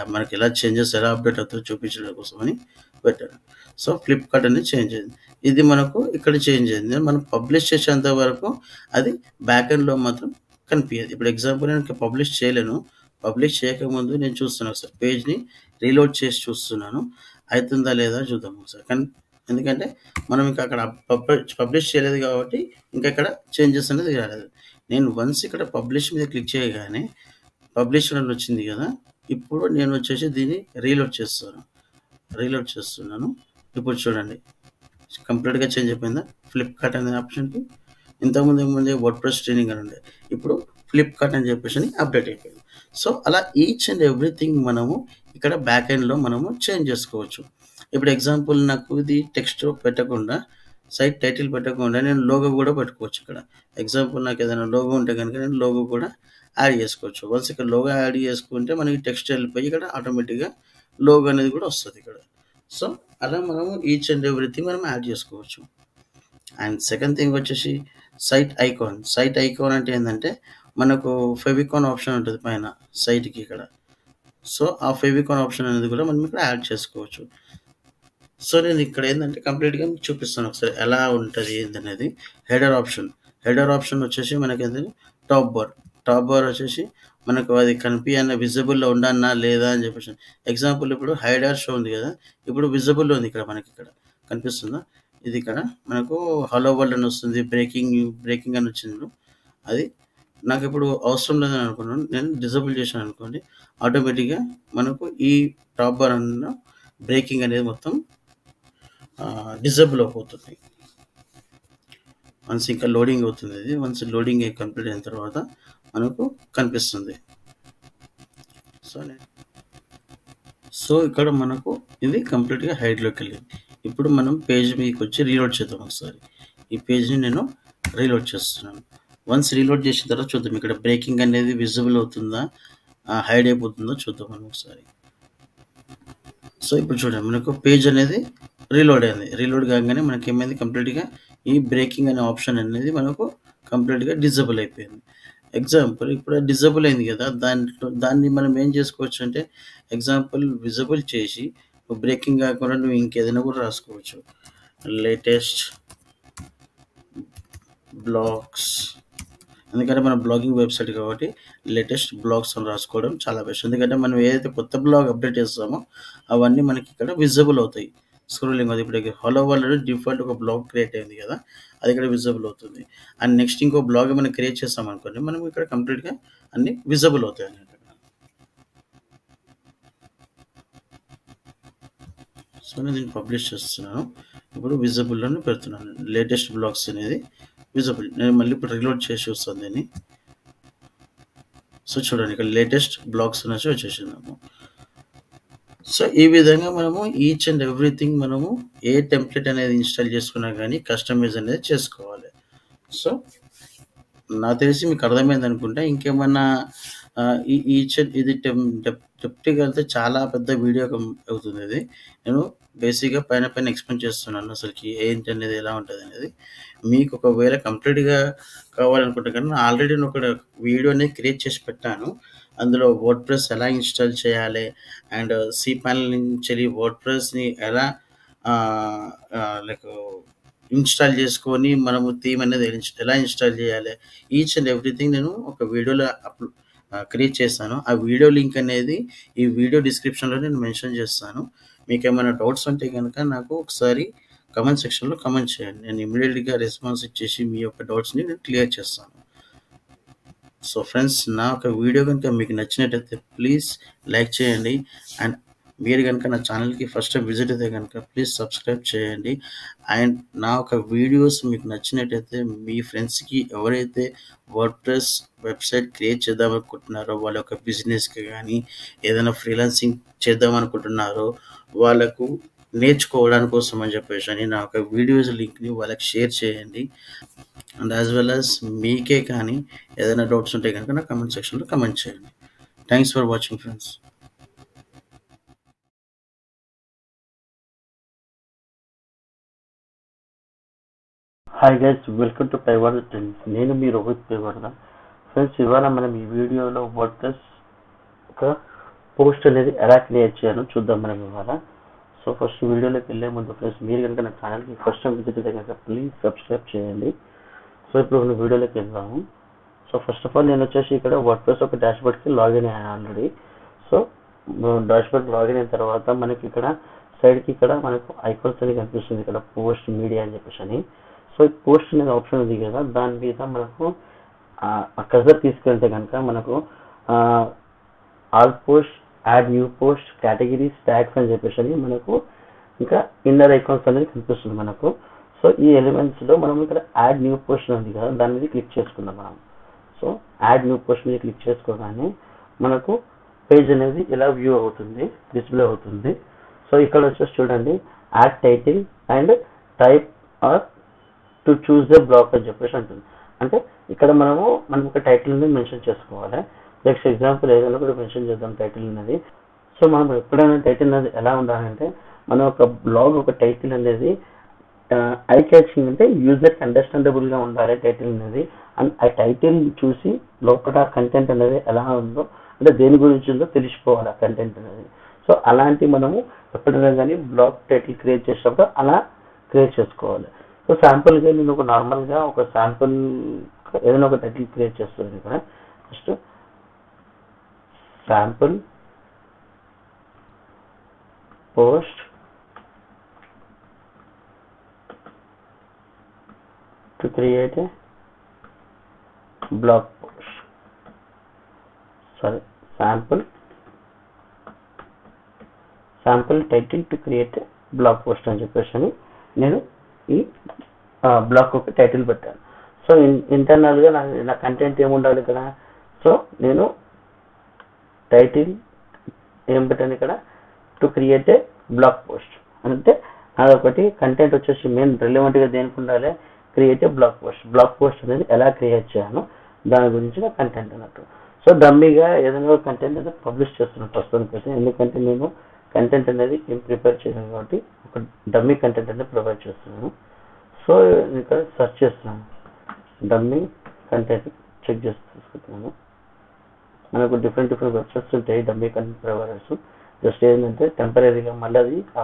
మనకి ఎలా చేంజెస్ ఎలా అప్డేట్ అవుతాయో చూపించడం కోసమని పెట్టాను. సో, ఫ్లిప్‌కార్ట్ అనేది చేంజ్ అయింది. ఇది మనకు ఇక్కడ చేంజ్ అయింది. మనం పబ్లిష్ చేసేంత వరకు అది బ్యాక్ ఎండ్‌లో మాత్రం కనిపియదు. ఇప్పుడు ఎగ్జాంపుల్ నేను పబ్లిష్ చేయలేను. పబ్లిష్ చేయకముందు నేను చూస్తున్నాను ఒకసారి పేజ్‌ని రీలోడ్ చేసి చూస్తున్నాను. అయితుందా లేదా చూద్దాం ఒకసారి. ఎందుకంటే మనం ఇంకా అక్కడ పబ్లిష్ చేయలేదు కాబట్టి ఇంకా ఇక్కడ చేంజెస్ అనేది రాలేదు. నేను వన్స్ ఇక్కడ పబ్లిష్ మీద క్లిక్ చేయగానే పబ్లిష్ అని వచ్చింది కదా! ఇప్పుడు నేను వచ్చేసి దీన్ని రీలోడ్ చేస్తున్నాను. ఇప్పుడు చూడండి కంప్లీట్‌గా చేంజ్ అయిపోయిందా? ఫ్లిప్‌కార్ట్ అనే ఆప్షన్‌కి ఇంతకుముందు వర్డ్‌ప్రెస్ ట్రైనింగ్ అని ఉండే. ఇప్పుడు ఫ్లిప్‌కార్ట్ అని చెప్పేసి అప్డేట్ అయిపోయింది. సో, అలా ఈచ్ అండ్ ఎవ్రీథింగ్ మనము ఇక్కడ బ్యాక్ ఎండ్‌లో మనము చేంజ్ చేసుకోవచ్చు. ఇప్పుడు ఎగ్జాంపుల్ నాకు ఇది టెక్స్ట్ పెట్టకుండా సైట్ టైటిల్ పెట్టకుండా నేను లోగో కూడా పెట్టుకోవచ్చు ఇక్కడ. ఎగ్జాంపుల్ నాకు ఏదైనా లోగో ఉంటే గనుక నేను లోగో కూడా యాడ్ చేసుకోవచ్చు. వన్స్ ఇక్కడ లోగో యాడ్ చేసుకుంటే మనకి టెక్స్ట్ వెళ్ళిపోయి ఇక్కడ ఆటోమేటిక్‌గా లోగో అనేది కూడా వస్తది ఇక్కడ. సో, అలా మనము ఈచ్ అండ్ ఎవ్రీథింగ్ మనం యాడ్ చేసుకోవచ్చు. అండ్ సెకండ్ థింగ్ వచ్చేసి సైట్ ఐకాన్. సైట్ ఐకాన్ అంటే ఏందంటే మనకు ఫెవికాన్ ఆప్షన్ ఉంటది పైన సైట్‌కి ఇక్కడ. సో, ఆ ఫెవికాన్ ఆప్షన్ అనేది కూడా మనం ఇక్కడ యాడ్ చేసుకోవచ్చు. సో, నేను ఇక్కడ ఏందంటే కంప్లీట్‌గా మీకు చూపిస్తాను ఒకసారి ఎలా ఉంటది ఏందనేది. హెడర్ ఆప్షన్ వచ్చేసి మనకేంటంటే టాప్ బార్. టాప్ బార్ వచ్చేసి మనకు అది విజిబుల్‌లో ఉండన్నా లేదా అని చెప్పేసి. ఎగ్జాంపుల్ ఇప్పుడు హైడర్ షో ఉంది కదా! ఇప్పుడు విజిబుల్‌లో ఉంది ఇక్కడ మనకిక్కడ. కనిపిస్తుందా? ఇది ఇక్కడ మనకు హలో వరల్డ్ అని వస్తుంది. బ్రేకింగ్ అని వచ్చింది. అది నాకిప్పుడు అవసరం లేదని అనుకున్నాను. నేను డిజేబుల్ చేశాను అనుకోండి. ఆటోమేటిక్‌గా మనకు ఈ టాప్ బార్ అన్న బ్రేకింగ్ అనేది మొత్తం డిజేబుల్ అయిపోతుంది. వన్స్ ఇంకా లోడింగ్ అవుతుంది ఇది. వన్స్ లోడింగ్ కంప్లీట్ అయిన తర్వాత మనకు కనిపిస్తుంది. సో, ఇక్కడ మనకు ఇది కంప్లీట్‌గా హైడ్‌లోకి వెళ్ళింది. ఇప్పుడు మనం పేజ్ మీదకొచ్చి రీలోడ్ చేద్దాం ఒకసారి. ఈ పేజ్‌ని నేను రీలోడ్ చేస్తున్నాను. వన్స్ రీలోడ్ చేసిన తర్వాత చూద్దాం ఇక్కడ బ్రేకింగ్ అనేది విజిబుల్ అవుతుందా? హైడ్ అయిపోతుందో చూద్దాం మనం ఒకసారి. సో, ఇప్పుడు చూడండి మనకు పేజ్ అనేది రీలోడ్ అయింది. రీలోడ్ కాగానే మనకేమైంది కంప్లీట్‌గా ఈ బ్రేకింగ్ అనే ఆప్షన్ అనేది మనకు కంప్లీట్‌గా డిజేబుల్ అయిపోయింది. ఎగ్జాంపుల్ ఇప్పుడు డిజేబుల్ అయింది కదా! దాన్ని మనం ఏం చేసుకోవచ్చు అంటే ఎగ్జాంపుల్ విజిబుల్ చేసి బ్రేకింగ్ కాకుండా నువ్వు ఇంకేదైనా కూడా రాసుకోవచ్చు. లేటెస్ట్ బ్లాగ్స్ ఎందుకంటే మన బ్లాగింగ్ వెబ్‌సైట్ కాబట్టి లేటెస్ట్ బ్లాగ్స్ అని రాసుకోవడం చాలా బెస్ట్. ఎందుకంటే మనం ఏదైతే కొత్త బ్లాగ్ అప్డేట్ చేస్తామో అవన్నీ మనకి ఇక్కడ విజిబుల్ అవుతాయి. స్క్రోలింగ్ అది ఇప్పుడు హలో వరల్డ్ డిఫాల్ట్ ఒక బ్లాగ్ క్రియేట్ అయింది కదా, అది ఇక్కడ విజిబుల్ అవుతుంది. అండ్ నెక్స్ట్ ఇంకో బ్లాగ్ ఏమైనా క్రియేట్ చేస్తామనుకోండి, మనం ఇక్కడ కంప్లీట్‌గా అన్నీ విజిబుల్ అవుతాయి అన్నమాట. సో నేను దీన్ని పబ్లిష్ చేస్తున్నాను. ఇప్పుడు విజిబుల్ అని పెడుతున్నాను. లేటెస్ట్ బ్లాగ్స్ అనేది విజిబుల్. నేను మళ్ళీ ఇప్పుడు రీలోడ్ చేసి చూస్తాను దీన్ని. సో చూడండి ఇక్కడ లేటెస్ట్ బ్లాగ్స్ అనేసి వచ్చేసింది నాకు. సో ఈ విధంగా మనము ఈచ్ అండ్ ఎవ్రీథింగ్ మనము ఏ టెంప్లెట్ అనేది ఇన్‌స్టాల్ చేసుకున్నా గానీ కస్టమైజ్ అనేది చేసుకోవాలి. సో నాకు తెలిసి మీకు అర్థమైందనుకుంటా. ఇంకేమన్నా ఈచ్ అండ్ ఇది డెప్త్‌గా వెళ్తే చాలా పెద్ద వీడియో అవుతుంది ఇది. నేను బేసిక్‌గా పైన పైన ఎక్స్‌ప్లెయిన్ చేస్తున్నాను అసలకి ఏంటనేది, ఎలా ఉంటదనేది. మీకు ఒకవేళ కంప్లీట్‌గా కావాలనుకుంటే కనుక ఆల్రెడీ నేను ఒక వీడియో అనేది క్రియేట్ చేసి పెట్టాను. అందులో వర్డ్‌ప్రెస్ ఎలా ఇన్‌స్టాల్ చేయాలి అండ్ cPanel నుంచెల్లి వర్డ్‌ప్రెస్‌ని ఎలా ఆహ్, ఆహ్, లైక్ ఇన్‌స్టాల్ చేసుకొని మనము థీమ్ అనేది ఎలా ఇన్‌స్టాల్ చేయాలి, ఈచ్ అండ్ ఎవ్రీథింగ్ నేను ఒక వీడియోలో క్రియేట్ చేశాను. ఆ వీడియో లింక్ అనేది ఈ వీడియో డిస్క్రిప్షన్‌లో నేను మెన్షన్ చేస్తాను. మీకేమైనా డౌట్స్ ఉంటే గనక నాకు ఒకసారి కామెంట్ సెక్షన్‌లో కామెంట్ చేయండి. నేను ఇమ్మీడియేట్‌గా రెస్పాన్స్ ఇచ్చేసి మీ యొక్క డౌట్స్‌ని నేను క్లియర్ చేస్తాను. సో ఫ్రెండ్స్, నా యొక్క వీడియో కనుక మీకు నచ్చినట్టయితే ప్లీజ్ లైక్ చేయండి. అండ్ మీరు కనుక నా ఛానల్‌కి ఫస్ట్ టైం విజిట్ అయితే గనుక ప్లీజ్ సబ్స్క్రైబ్ చేయండి. అండ్ నా యొక్క వీడియోస్ మీకు నచ్చినట్టయితే మీ ఫ్రెండ్స్‌కి ఎవరైతే వర్డ్‌ప్రెస్ వెబ్‌సైట్ క్రియేట్ చేద్దామనుకుంటున్నారో, వాళ్ళ యొక్క బిజినెస్‌కి గానీ, ఏదైనా ఫ్రీలాన్సింగ్ చేద్దామనుకుంటున్నారో, వాళ్ళకు నేర్చుకోవడానికి కోసం అని చెప్పేసని నా యొక్క వీడియోస్ లింక్‌ని వాళ్ళకి షేర్ చేయండి. అండ్ యాజ్ వెల్ యాజ్ మీకే కానీ ఏదైనా డౌట్స్ ఉంటే కనుక నా కామెంట్ సెక్షన్‌లో కామెంట్ చేయండి. Thanks for watching friends. Hi guys, welcome to Paivada trends. నేను మీ రోహిత్ పైవాడ. ఫ్రెండ్స్, ఇవాళ మనం ఈ వీడియోలో వర్డ్‌ప్రెస్ ఒక పోస్ట్ అనేది ఎలా క్రియేట్ చేయాలో చూద్దాం మనం ఇవాళ. సో ఫస్ట్ వీడియోలోకి వెళ్ళే ముందు ఫ్రెండ్స్, మీరు కనుక నా ఛానల్‌కి ఫస్ట్ టైం విజిట్ అయితే కనుక ప్లీజ్ సబ్స్క్రైబ్ చేయండి. సో ఇప్పుడు మనం వీడియోలోకి వెళ్దాము. సో ఫస్ట్ ఆఫ్ ఆల్ నేను వచ్చేసి ఇక్కడ వర్డ్‌ప్రెస్ ఒక డాష్‌బోర్డ్‌కి లాగిన్ అయ్యాను ఆల్రెడీ. సో డాష్‌బోర్డ్ లాగిన్ అయిన తర్వాత మనకి ఇక్కడ సైడ్‌కి ఇక్కడ మనకు ఐకాన్స్ అని కనిపిస్తుంది. ఇక్కడ పోస్ట్ మీడియా అని చెప్పేసి. సో పోస్ట్ అనేది ఆప్షన్ ఉంది కదా, దాని మీద మనకు కర్సర్ తీసుకెళ్తే కనుక మనకు all post, add new post, categories, tags అని చెప్పేసి మనకు ఇంకా ఇన్నర్ ఐకాన్స్ అనేది కనిపిస్తుంది మనకు. సో ఈ ఎలిమెంట్స్లో మనం ఇక్కడ యాడ్ న్యూ పోస్ట్ ఉంది కదా, దాని మీద క్లిక్ చేసుకుందాం మనం. సో యాడ్ న్యూ పోస్ట్ మీద క్లిక్ చేసుకోగానే మనకు పేజ్ అనేది ఇలా వ్యూ అవుతుంది, డిస్ప్లే అవుతుంది. సో ఇక్కడ వచ్చేసి చూడండి, add title and type or to choose the block అని చెప్పేసి ఉంటుంది. అంటే ఇక్కడ మనం ఒక టైటిల్ ని మెన్షన్ చేసుకోవాలి. నెక్స్ట్ ఎగ్జాంపుల్ ఏదైనా కూడా మెన్షన్ చేద్దాం టైటిల్ అనేది. సో మనం ఎప్పుడైనా టైటిల్ అనేది ఎలా ఉండాలంటే, మన ఒక బ్లాగ్ ఒక టైటిల్ అనేది ఐ క్యాచింగ్, అంటే యూజర్ అండర్స్టాండబుల్ గా ఉండాలి టైటిల్ అనేది. అండ్ ఆ టైటిల్ చూసి లోపల కంటెంట్ అనేది ఎలా ఉందో, అంటే దేని గురించి ఉందో తెలిసిపోవాలి ఆ కంటెంట్ అనేది. సో అలాంటి మనము ఎప్పుడైనా కానీ బ్లాగ్ టైటిల్ క్రియేట్ చేసినప్పుడు అలా క్రియేట్ చేసుకోవాలి. సో శాంపుల్గా నేను ఒక నార్మల్గా ఒక శాంపుల్ ఏదైనా ఒక టైటిల్ క్రియేట్ చేస్తాను ఇక్కడ. First sample post to create a blog post, sorry sample title to create a blog post అని చెప్పేసి నేను ఈ బ్లాగ్ ఒక టైటిల్ పెట్టాను. సో ఇంటర్నల్గా నా కంటెంట్ ఏముండాలి ఇక్కడ. సో నేను టైటిల్ ఏం పెట్టాను ఇక్కడ, to create a blog post. అంటే అదొకటి కంటెంట్ వచ్చేసి మెయిన్ రిలవెంట్గా దేనికి ఉండాలి, క్రియేట్ ఏ బ్లాగ్ పోస్ట్ అనేది ఎలా క్రియేట్ చేయాలో దాని గురించి నా కంటెంట్ అన్నట్టు. సో డమ్మీగా ఏదైనా కంటెంట్ అనేది పబ్లిష్ చేస్తున్నాను ప్రస్తుతానికి అయితే, ఎందుకంటే నేను కంటెంట్ అనేది ఏం ప్రిపేర్ చేయను కాబట్టి ఒక డమ్మీ కంటెంట్ అనేది ప్రొవైడ్ చేస్తున్నాను. సో ఇక్కడ సెర్చ్ చేస్తున్నాను, డమ్మీ కంటెంట్ చెక్ చేసి తీసుకుంటున్నాను. మనకు డిఫరెంట్ వెబ్సైట్స్ ఉంటాయి డమ్మీ కంటెంట్ ప్రొవైడర్స్. జస్ట్ ఏంటంటే టెంపరీగా మళ్ళీ అది ఆ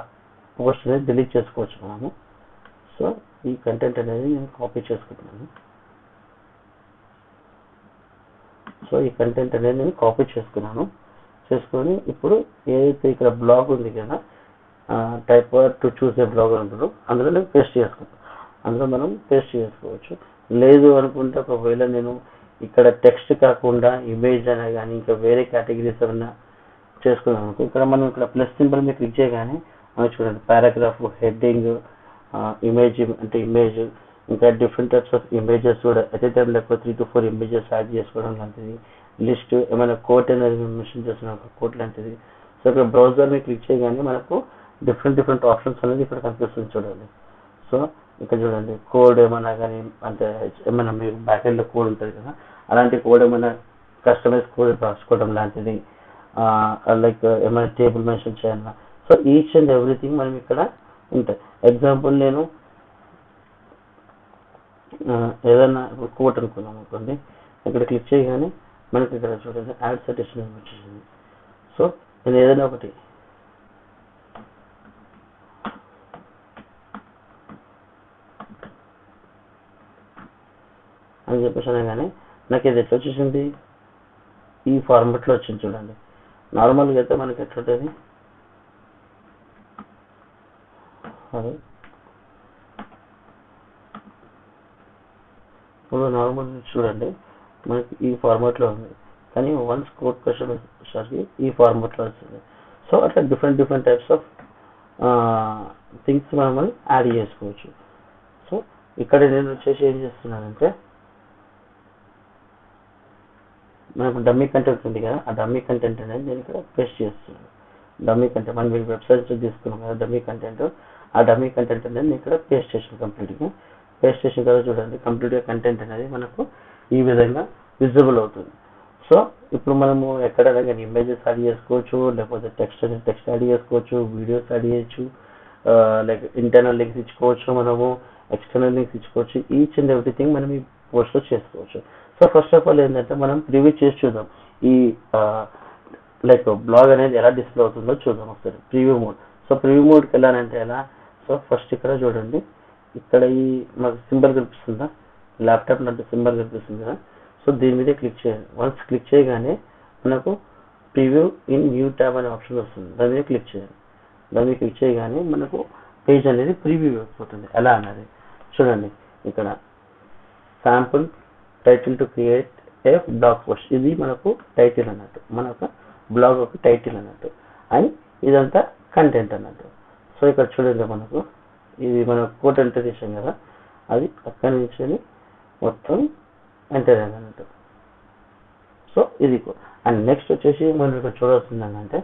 పోస్ట్ అనేది డిలీట్ చేసుకోవచ్చు మనము. సో ఈ కంటెంట్ అనేది నేను కాపీ చేసుకుంటున్నాను. సో ఈ కంటెంట్ అనేది నేను కాపీ చేసుకుని ఇప్పుడు ఏదైతే ఇక్కడ బ్లాగ్ ఉంది కదా,
type to choose A blogger ఉంటారు, అందులో నేను పేస్ట్ చేసుకుంటాను. అందులో మనం పేస్ట్ చేసుకోవచ్చు. లేదు అనుకుంటే ఒకవేళ నేను ఇక్కడ టెక్స్ట్ కాకుండా ఇమేజ్ అయినా కానీ ఇంకా వేరే కేటగిరీస్ ఏమైనా చేసుకున్నాం అనుకో, ఇక్కడ మనం ఇక్కడ ప్లస్ సింబల్ మీద క్లిక్ చేయగానే మనం చూడండి పారాగ్రాఫ్, హెడ్డింగ్, ఇమేజ్ అంటే ఇమేజ్, ఇంకా డిఫరెంట్ టైప్స్ ఆఫ్ ఇమేజెస్ కూడా అట్ ఏ టైం లేకపోతే 3 to 4 ఇమేజెస్ యాడ్ చేసుకోవడం లాంటిది, లిస్ట్ ఏమైనా కోట్ అనేది మెన్షన్ చేసిన కోట్ లాంటిది. సో ఇక్కడ బ్రౌజర్ మీద క్లిక్ చేయగానే మనకు డిఫరెంట్ ఆప్షన్స్ అనేది ఇక్కడ కనిపిస్తుంది చూడండి. సో ఇక్కడ చూడండి కోడ్ ఏమైనా కానీ అంటే ఏమైనా మీకు బ్యాక్ ఎండ్ లో కోడ్ ఉంటుంది కదా, అలాంటి కోడ్ ఏమైనా కస్టమైజ్ కోడ్ రాసుకోవడం లాంటిది, లైక్ ఏమైనా టేబుల్ మెన్షన్ చేయాలన్నా, సో ఈచ్ అండ్ ఎవ్రీథింగ్ మనం ఇక్కడ ఉంటాయి. ఎగ్జాంపుల్ నేను ఏదైనా కోట్ అనుకున్నాం అనుకోండి, ఇక్కడ క్లిక్ చేయగానే మనకి ఇక్కడ చూడండి యాడ్ సజెషన్ వచ్చేసింది. సో నేను ఏదైనా ఒకటి అని చెప్పేసి అనగానే నాకు ఇది ఎట్లా వచ్చేసింది, ఈ ఫార్మెట్లో వచ్చింది చూడండి. నార్మల్గా అయితే మనకి ఎట్లుంటుంది, ఇప్పుడు నార్మల్ చూడండి మనకి ఈ ఫార్మాట్లో ఉంది, కానీ వన్స్ కోడ్ క్వశ్చన్ వచ్చేసరికి ఈ ఫార్మాట్లో వస్తుంది. సో అట్లా డిఫరెంట్ టైప్స్ ఆఫ్ థింగ్స్ మనం యాడ్ చేసుకోవచ్చు. సో ఇక్కడ నేను వచ్చేసి ఏం చేస్తున్నానంటే మనకు డమ్మీ కంటెంట్ ఉంది కదా, ఆ డమ్మీ కంటెంట్ అనేది నేను ఇక్కడ పేస్ట్ చేస్తున్నాను. డమ్మీ కంటెంట్ మనం మీకు వెబ్సైట్ తీసుకున్నాం కదా డమ్మీ కంటెంట్, ఆ డమ్మీ కంటెంట్ అనేది నేను ఇక్కడ పేస్ట్ చేసాను కంప్లీట్గా. పేస్ట్ చేసిన తర్వాత చూడండి కంప్లీట్గా కంటెంట్ అనేది మనకు ఈ విధంగా విజిబుల్ అవుతుంది. సో ఇప్పుడు మనము ఎక్కడైనా కానీ ఇమేజెస్ యాడ్ చేసుకోవచ్చు, లేకపోతే టెక్స్ట్ యాడ్ చేసుకోవచ్చు, వీడియోస్ యాడ్ చేయొచ్చు, లైక్ ఇంటర్నల్ లింక్స్ ఇచ్చుకోవచ్చు, మనము ఎక్స్టర్నల్ లింక్స్ ఇచ్చుకోవచ్చు. ఈచ్ అండ్ ఎవ్రీథింగ్ మనం ఈ పోస్ట్లో చేసుకోవచ్చు. సో ఫస్ట్ ఆఫ్ ఆల్ ఏంటంటే మనం ప్రివ్యూ చేసి చూద్దాం ఈ లైక్ బ్లాగ్ అనేది ఎలా డిస్ప్లే అవుతుందో చూద్దాం ఒకసారి ప్రివ్యూ మోడ్. సో ప్రివ్యూ మోడ్కి వెళ్ళాలంటే ఎలా, సో ఫస్ట్ ఇక్కడ చూడండి ఇక్కడ ఈ మనకు సింబల్ కనిపిస్తుందా, ల్యాప్టాప్ లాంటి సింబల్ కనిపిస్తుంది కదా, సో దీని మీద క్లిక్ చేయాలి. వన్స్ క్లిక్ చేయగానే మనకు ప్రివ్యూ ఇన్ న్యూ ట్యాబ్ అనే ఆప్షన్ వస్తుంది, దాని మీద క్లిక్ చేయాలి. దాని మీద క్లిక్ చేయగానే మనకు పేజ్ అనేది ప్రివ్యూ అయిపోతుంది. ఎలా అనేది చూడండి ఇక్కడ sample title to create a blog post, ఇది మనకు టైటిల్ అన్నట్టు, మనకు బ్లాగ్ ఒక టైటిల్ అన్నట్టు, అండ్ ఇదంతా కంటెంట్ అన్నట్టు. సో ఇక్కడ చూడండి మనకు ఇది మన కోట్ ఎంటర్ చేసాం కదా, అది అక్కడి నుంచి మొత్తం ఎంటర్ అయింది అన్నట్టు. సో ఇది అండ్ నెక్స్ట్ వచ్చేసి మనం ఇక్కడ చూడాల్సింది ఏంటంటే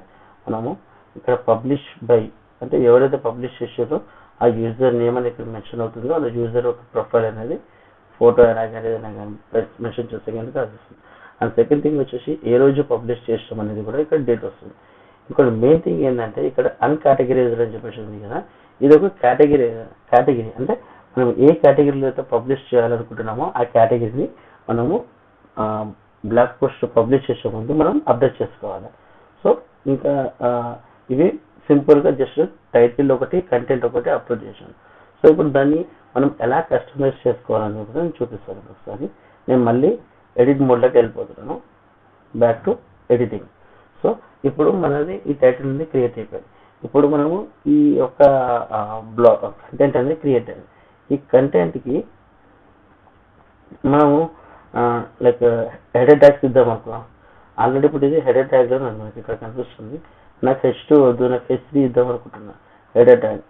మనము ఇక్కడ పబ్లిష్ బై అంటే ఎవరైతే పబ్లిష్ చేసారో ఆ యూజర్ నేమ్ అనేది ఇక్కడ మెన్షన్ అవుతుందో ఆ యూజర్ ఒక ప్రొఫైల్ అనేది ఫోటో అయినా కానీ ఏదైనా కానీ మెన్షన్ చేస్తే కనుక అది వస్తుంది. అండ్ సెకండ్ థింగ్ వచ్చేసి ఏ రోజు పబ్లిష్ చేస్తాం అనేది కూడా ఇక్కడ డేట్ వస్తుంది. ఇక్కడ మెయిన్ థింగ్ ఏంటంటే ఇక్కడ అన్కేటగిరైజ్డ్ అని చెప్పేసి ఉంది కదా, ఇది ఒక కేటగిరీ అంటే మనం ఏ కేటగిరీలో అయితే పబ్లిష్ చేయాలనుకుంటున్నామో ఆ కేటగిరీని మనము బ్లాగ్ పోస్ట్ పబ్లిష్ చేసే ముందు మనం అప్డేట్ చేసుకోవాలి. సో ఇంకా ఇవి సింపుల్గా జస్ట్ టైటిల్ ఒకటి కంటెంట్ ఒకటి అప్లోడ్ చేశాను. సో ఇప్పుడు దాన్ని మనం ఎలా కస్టమైజ్ చేసుకోవాలని కూడా నేను చూపిస్తాను ఒకసారి. నేను మళ్ళీ ఎడిట్ మోడ్లోకి వెళ్ళిపోతున్నాను, బ్యాక్ టు ఎడిటింగ్. సో ఇప్పుడు మనది ఈ టైటిల్ అనేది క్రియేట్ అయిపోయింది. ఇప్పుడు మనము ఈ యొక్క బ్లాగ్ కంటెంట్ అనేది క్రియేట్ అయింది. ఈ కంటెంట్కి మనము లైక్ హెడర్ ట్యాగ్స్ ఇద్దాం అనుకో. ఆల్రెడీ ఇప్పుడు ఇది హెడర్ ట్యాగ్ అని మనకి ఇక్కడ కనిపిస్తుంది. నాకు H2 వద్దు, నాకు H3 ఇద్దాం అనుకుంటున్నా. హెడర్ ట్యాగ్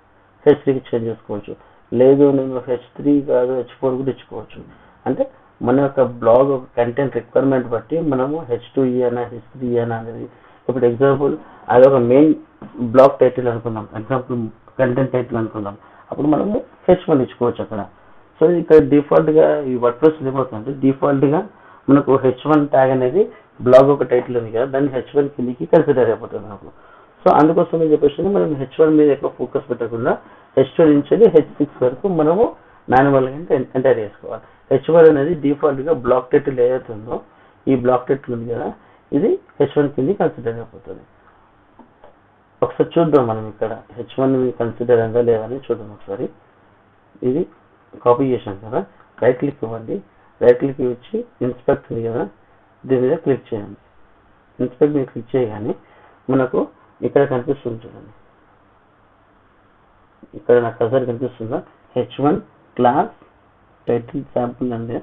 H3కి చేంజ్ చేసుకోవచ్చు, లేదు నేను H3 కాదు H4 కూడా ఇచ్చుకోవచ్చు. అంటే మన యొక్క బ్లాగ్ కంటెంట్ రిక్వైర్మెంట్ బట్టి మనము H2 అనా H3 అనా అనేది. ఇప్పుడు ఎగ్జాంపుల్ అది ఒక మెయిన్ బ్లాగ్ టైటిల్ అనుకుందాం, ఎగ్జాంపుల్ కంటెంట్ టైటిల్ అనుకుందాం, అప్పుడు మనము H1 ఇచ్చుకోవచ్చు అక్కడ. సో ఇక్కడ డిఫాల్ట్గా ఈ వర్డ్ప్రెస్ ఏమవుతుందంటే డిఫాల్ట్గా మనకు H1 ట్యాగ్ అనేది బ్లాగ్ ఒక టైటిల్ ఉంది కదా, దాన్ని H1 కిందికి కన్సిడర్ అయిపోతుంది మనకు. సో అందుకోసమే చెప్పేసి మనం H1 మీద ఎక్కువ ఫోకస్ పెట్టకుండా H2 నుంచి H6 వరకు మనము మాన్యువల్గా ఎంటర్ చేసుకోవాలి. H1 అనేది డిఫాల్ట్గా బ్లాక్ టైటిల్ ఏదైతే ఉందో ఈ బ్లాక్ టైటిల్ ఉంది కదా, ఇది H1 కింద కన్సిడర్ అయిపోతుంది. ఒకసారి చూద్దాం మనం ఇక్కడ H1 కన్సిడర్ అయిందా లేదని చూద్దాం ఒకసారి. ఇది కాపీ చేసాం కదా, రైట్ క్లిక్ ఇవ్వండి, రైట్ క్లిక్ ఇచ్చి ఇన్స్పెక్ట్ ఉంది కదా, దీని మీద క్లిక్ చేయండి. ఇన్స్పెక్ట్ మీద క్లిక్ చేయగానే మనకు ఇక్కడ కనిపిస్తుంది చూడండి, ఇక్కడ నాకు కసర్ కనిపిస్తుందా, H1 క్లాస్ టైటిల్ శాంపుల్ అంటే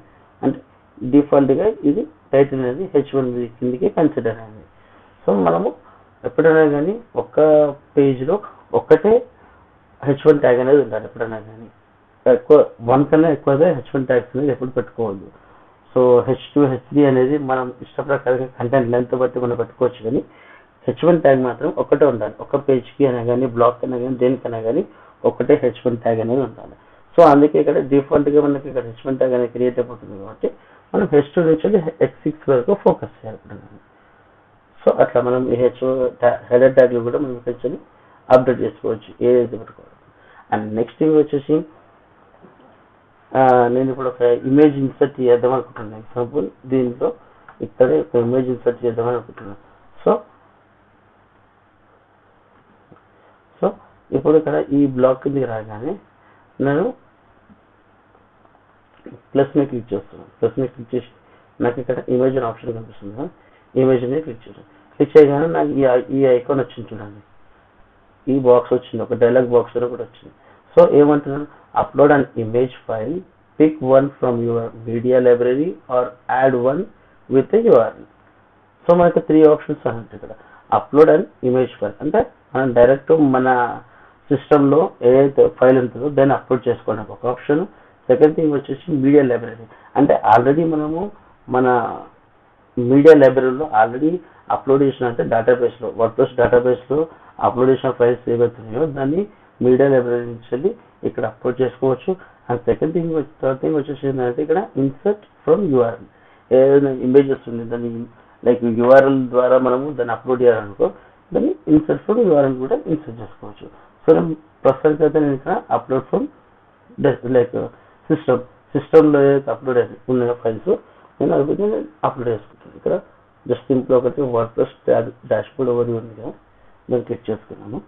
డిఫాల్ట్గా ఇది టైటిల్ అనేది H1 కిందకి కన్సిడర్ అయింది. సో మనము ఎప్పుడైనా కానీ ఒక్క పేజ్లో ఒక్కటే H1 ట్యాగ్ అనేది ఉండాలి. ఎప్పుడైనా కానీ ఎక్కువ 1 కన్నా ఎక్కువగా H1 ట్యాగ్స్ అనేది ఎప్పుడు పెట్టుకోవద్దు. సో H2 H3 అనేది మనం ఇష్టప్రకారంగా కంటెంట్ లెంత్ బట్టి మనం పెట్టుకోవచ్చు, కానీ H1 ట్యాగ్ మాత్రం ఒకటే ఉండాలి. ఒక పేజ్కి అయినా కానీ బ్లాక్ అయినా కానీ దేనికైనా కానీ ఒకటే H1 ట్యాగ్ అనేది ఉండాలి. సో అందుకే ఇక్కడ డిఫాల్ట్గా మనకి ఇక్కడ H1 ట్యాగ్ అనేది క్రియేట్ అయిపోతుంది కాబట్టి మనం H2 నుంచి H6 వరకు ఫోకస్ చేయాలి. సో అట్లా మనం ఈ హెడర్ ట్యాగ్లు కూడా మనం ఇక్కడ అప్డేట్ చేసుకోవచ్చు, ఏదైతే పెట్టుకోవాలి. అండ్ నెక్స్ట్ థింగ్ వచ్చేసి నేను ఇప్పుడు ఒక ఇమేజ్ ఇన్సర్ట్ చేద్దాం అనుకుంటున్నాను. ఎగ్జాంపుల్ దీంట్లో ఇక్కడే ఒక ఇమేజ్ ఇన్సర్ట్ చేద్దాం అనుకుంటున్నాను. సో ఇప్పుడు ఇక్కడ ఈ బ్లాక్ కిందకి రాగానే నేను ప్లస్ మీద క్లిక్ చేస్తున్నాను. ప్లస్ మీద క్లిక్ చేసి నాకు ఇక్కడ ఇమేజ్ అనే ఆప్షన్ కనిపిస్తుంది. ఇమేజ్ మీద క్లిక్ చేస్తాను. క్లిక్ చేయగానే నాకు ఈ ఐకాన్ వచ్చింది చూడండి, ఈ బాక్స్ వచ్చింది, ఒక డైలాగ్ బాక్స్ కూడా వచ్చింది. సో ఏమంటున్నాను, upload an image file, pick one from your media library or add one with URL. So మనకి 3 ఆప్షన్స్ అన్నట్టు. ఇక్కడ అప్లోడ్ అండ్ ఇమేజ్ ఫైల్ అంటే మనం డైరెక్ట్ మన సిస్టంలో ఏదైతే ఫైల్ ఉంటుందో దాన్ని అప్లోడ్ చేసుకోవడానికి ఒక ఆప్షన్. సెకండ్ థింగ్ వచ్చేసి మీడియా లైబ్రరీ అంటే ఆల్రెడీ మనము మన మీడియా లైబ్రరీలో ఆల్రెడీ అప్లోడ్ చేసిన అంటే డేటాబేస్లో వర్డ్ప్రెస్ డేటాబేస్లో అప్లోడ్ చేసిన ఫైల్స్ ఏవైతున్నాయో దాన్ని మీడియా లైబ్రరీ నుంచి ఇక్కడ అప్లోడ్ చేసుకోవచ్చు. అండ్ థర్డ్ థింగ్ వచ్చేసి ఏంటంటే ఇక్కడ ఇన్సర్ట్ ఫ్రమ్ URL. ఏదైనా ఇమేజెస్ ఉంది దాన్ని లైక్ URL ద్వారా మనము దాన్ని అప్లోడ్ చేయాలనుకో దాన్ని ఇన్సర్ట్ ఫ్రమ్ URL కూడా ఇన్సర్ట్ చేసుకోవచ్చు. సో నేను ప్రస్తుతానికి అయితే నేను ఇక్కడ అప్లోడ్ ఫ్రమ్ లైక్ సిస్టంలో ఏదైతే అప్లోడ్ ఉన్న ఫైల్స్ నేను అది అప్లోడ్ చేసుకుంటాను. ఇక్కడ జస్ట్ సింపుల్ ఒకటి వర్డ్ప్రెస్ డాష్బోర్డ్ ఓవర్ ఉంది కదా, నేను క్లిక్ చేసుకున్నాను.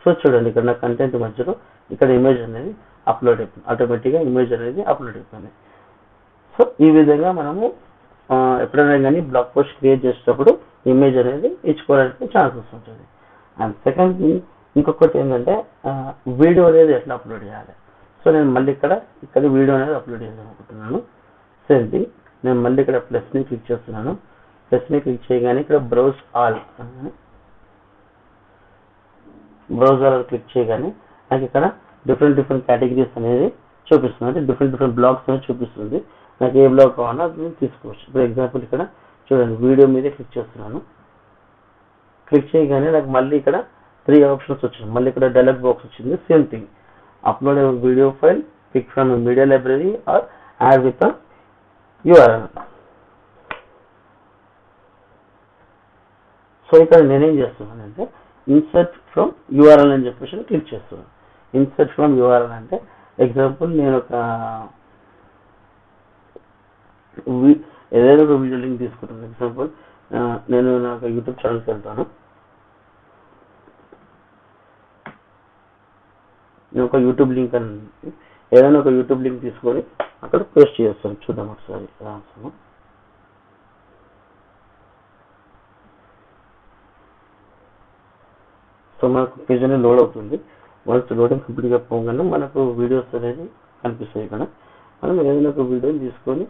సో చూడండి ఇక్కడ నా కంటెంట్ మధ్యలో ఇక్కడ ఇమేజ్ అనేది అప్లోడ్ అయిపోయింది, ఆటోమేటిక్గా ఇమేజ్ అనేది అప్లోడ్ అయిపోయింది. సో ఈ విధంగా మనము ఎప్పుడైనా కానీ బ్లాగ్ పోస్ట్ క్రియేట్ చేసేటప్పుడు ఇమేజ్ అనేది ఇచ్చుకోవడానికి ఛాన్సెస్ ఉంటుంది. అండ్ సెకండ్ ఇంకొకటి ఏంటంటే వీడియో అనేది ఎట్లా అప్లోడ్ చేయాలి. సో నేను మళ్ళీ ఇక్కడ వీడియో అనేది అప్లోడ్ చేద్దాం అనుకుంటున్నాను. సేమ్ థింగ్ నేను మళ్ళీ ఇక్కడ ప్లస్ని క్లిక్ చేస్తున్నాను. ప్లస్ని క్లిక్ చేయగానే ఇక్కడ బ్రౌజ్ ఆల్ క్లిక్ చేయగానే నాకు ఇక్కడ డిఫరెంట్ కేటగిరీస్ అనేది చూపిస్తుంది, అంటే డిఫరెంట్ బ్లాగ్స్ అనేది చూపిస్తుంది. నాకు ఏ బ్లాగ్ కావాలో అది తీసుకోవచ్చు. ఫర్ ఎగ్జాంపుల్ ఇక్కడ చూడండి వీడియో మీద క్లిక్ చేస్తున్నాను. క్లిక్ చేయగానే నాకు మళ్ళీ ఇక్కడ 3 ఆప్షన్స్ వచ్చింది. మళ్ళీ ఇక్కడ డైలాగ్ బాక్స్ వచ్చింది. Same thing upload video file, pick from media library or add with URL. So ఇక్కడ నేనేం చేస్తున్నానంటే ఇన్సర్ట్ ఫ్రమ్ URL అని చెప్పేసి క్లిక్ చేస్తున్నాను. ఇన్సర్ట్ ఫ్రమ్ URL అంటే ఎగ్జాంపుల్ నేను ఏదైనా ఒక వీడియో లింక్ తీసుకుంటాను. ఎగ్జాంపుల్ నేను నాకు యూట్యూబ్ ఛానల్కి వెళ్తాను. నేను ఒక యూట్యూబ్ లింక్ అని ఏదైనా ఒక యూట్యూబ్ లింక్ తీసుకొని అక్కడ పేస్ట్ చేస్తాను. చూద్దాం ఒకసారి రాస్తాను. సో మనకు పేజ్ అనేది లోడ్ అవుతుంది. వన్స్ లోడింగ్ కంప్లీట్గా పోగానే మనకు వీడియోస్ అనేది కనిపిస్తాయి. ఇక్కడ మనం ఏదైనా ఒక వీడియోని తీసుకొని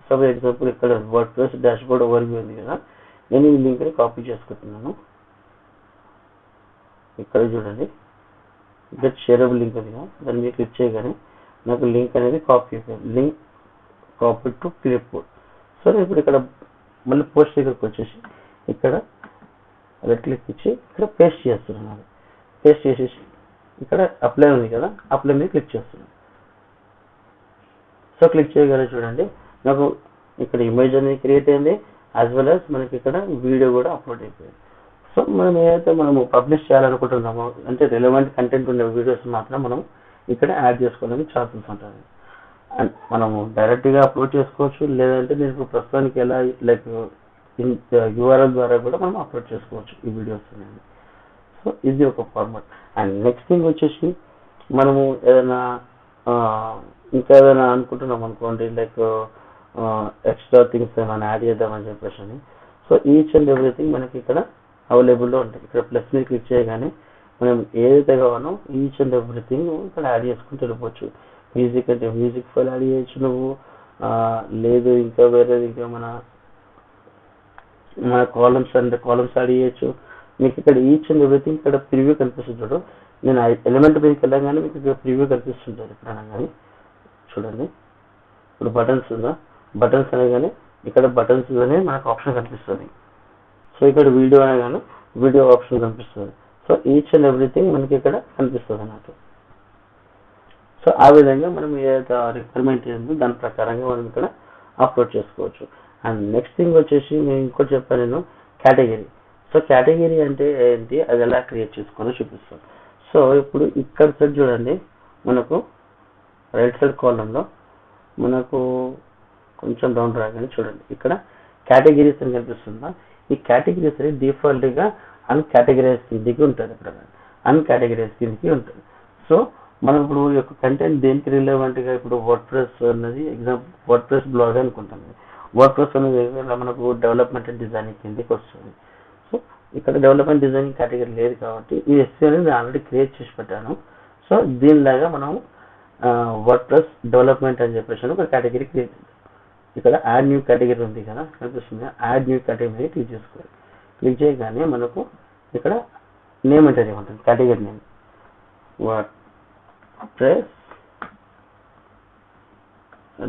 సబ్ ఎగ్జాంపుల్ ఇక్కడ వర్డ్ప్రెస్ డాష్బోర్డ్ ఓవర్ వ్యూ ఉంది కదా, నేను ఈ లింక్ని కాపీ చేసుకుంటున్నాను. ఇక్కడ చూడండి గెట్ షేరబుల్ లింక్ ఉంది కదా, దాని మీద క్లిక్ చేయగానే నాకు లింక్ అనేది కాపీ అయిపోయింది. Link copy to clip board. So నేను ఇప్పుడు ఇక్కడ మళ్ళీ పోస్ట్ దగ్గరకు వచ్చేసి ఇక్కడ రెడ్ క్లిక్ ఇచ్చి ఇక్కడ పేస్ట్ చేస్తున్నాను. పేస్ట్ చేసేసి ఇక్కడ అప్లై ఉంది కదా, అప్లై మీద క్లిక్ చేస్తున్నాను. సో క్లిక్ చేయగానే చూడండి నాకు ఇక్కడ ఇమేజ్ అనేది క్రియేట్ అయింది, యాజ్ వెల్ యాజ్ మనకి ఇక్కడ వీడియో కూడా అప్లోడ్ అయిపోయింది. సో మనం ఏదైతే మనము పబ్లిష్ చేయాలనుకుంటున్నామో అంటే రిలవెంట్ కంటెంట్ ఉండే వీడియోస్ మాత్రం మనం ఇక్కడ యాడ్ చేసుకోవడానికి ఛాన్సెస్ ఉంటుంది. అండ్ మనము డైరెక్ట్గా అప్లోడ్ చేసుకోవచ్చు, లేదంటే నేను ప్రస్తుతానికి ఎలా లైక్ URL ద్వారా కూడా మనం అప్లోడ్ చేసుకోవచ్చు ఈ వీడియోస్ అనేది. సో ఇది ఒక ఫార్మాట్. అండ్ నెక్స్ట్ థింగ్ వచ్చేసి మనము ఏదైనా ఇంకా ఏదైనా అనుకుంటున్నాం అనుకోండి, లైక్ ఎక్స్ట్రా థింగ్స్ ఏమైనా యాడ్ చేద్దామని చెప్పేసి. సో ఈచ్ అండ్ ఎవ్రీథింగ్ మనకి ఇక్కడ అవైలబుల్లో ఉంటాయి. ఇక్కడ ప్లస్ మీద క్లిక్ చేయగానే మనం ఏదైతే కావాలో ఈచ్ అండ్ ఎవ్రీథింగ్ ఇక్కడ యాడ్ చేసుకుంటూ వెళ్ళిపోవచ్చు. మ్యూజిక్ అంటే మ్యూజిక్ ఫైల్ యాడ్ చేయొచ్చు నువ్వు, లేదు ఇంకా వేరేది ఇంకా మన కాలమ్స్ అంటే కాలమ్స్ యాడ్ చేయొచ్చు. మీకు ఇక్కడ ఈచ్ అండ్ ఎవ్రీథింగ్ ఇక్కడ ప్రివ్యూ కనిపిస్తుంది చూడు. నేను ఎలిమెంట్ మీదకి వెళ్ళగానే మీకు ఇక్కడ ప్రివ్యూ కనిపిస్తుంటుంది ఇక్కడ అనగానే చూడండి. ఇప్పుడు బటన్స్ ఉందా, బటన్స్ అనగానే ఇక్కడ బటన్స్ అనే మనకు ఆప్షన్ కనిపిస్తుంది. సో ఇక్కడ వీడియో అనగానే వీడియో ఆప్షన్ కనిపిస్తుంది. సో ఈచ్ అండ్ ఎవ్రీథింగ్ మనకి ఇక్కడ కనిపిస్తుంది అన్నట్టు. సో ఆ విధంగా మనం ఏదైతే రిక్వైర్మెంట్ ఉందో దాని ప్రకారంగా మనం ఇక్కడ అప్లోడ్ చేసుకోవచ్చు. అండ్ నెక్స్ట్ థింగ్ వచ్చేసి నేను ఇంకోటి చెప్పాను, నేను కేటగిరీ. సో కేటగిరీ అంటే ఏంటి, అది ఎలా క్రియేట్ చేసుకోవాలో చూపిస్తాను. సో ఇప్పుడు ఇక్కడ సైడ్ చూడండి, మనకు రైట్ సైడ్ కాలంలో మనకు కొంచెం డౌన్ రాగానే చూడండి ఇక్కడ కేటగిరీస్ అని కనిపిస్తుందా. ఈ కేటగిరీస్ అనేది డిఫాల్ట్గా అన్కేటగిరైజ్ కిందికి ఉంటుంది. ఇక్కడ అన్కేటగిరైజ్ కిందికి ఉంటుంది. సో మనం ఇప్పుడు ఈ యొక్క కంటెంట్ దేనికి రిలవెంట్గా, ఇప్పుడు వర్డ్ప్రెస్ అన్నది ఎగ్జాంపుల్ వర్డ్ప్రెస్ బ్లాగ్ అనుకుంటాం. వర్డ్ప్రెస్ అనేది మనకు డెవలప్మెంట్ అండ్ డిజైనింగ్ కిందకి వస్తుంది. సో ఇక్కడ డెవలప్మెంట్ డిజైనింగ్ కేటగిరీ లేదు కాబట్టి ఈ ఎస్సీ అనేది ఆల్రెడీ క్రియేట్ చేసి పెట్టాను. సో దీనిలాగా మనం వర్డ్ప్రెస్ డెవలప్మెంట్ అని చెప్పేసి ఒక కేటగిరీ క్రియేట్ చేద్దాం. ఇక్కడ యాడ్ న్యూ కేటగిరీ ఉంది కదా కనిపిస్తుంది, యాడ్ న్యూ కేటగిరీ క్లిక్ చేసుకోవాలి. క్లిక్ చేయగానే మనకు ఇక్కడ నేమ్ ఎంటర్ చేయమంటుంది, category name WordPress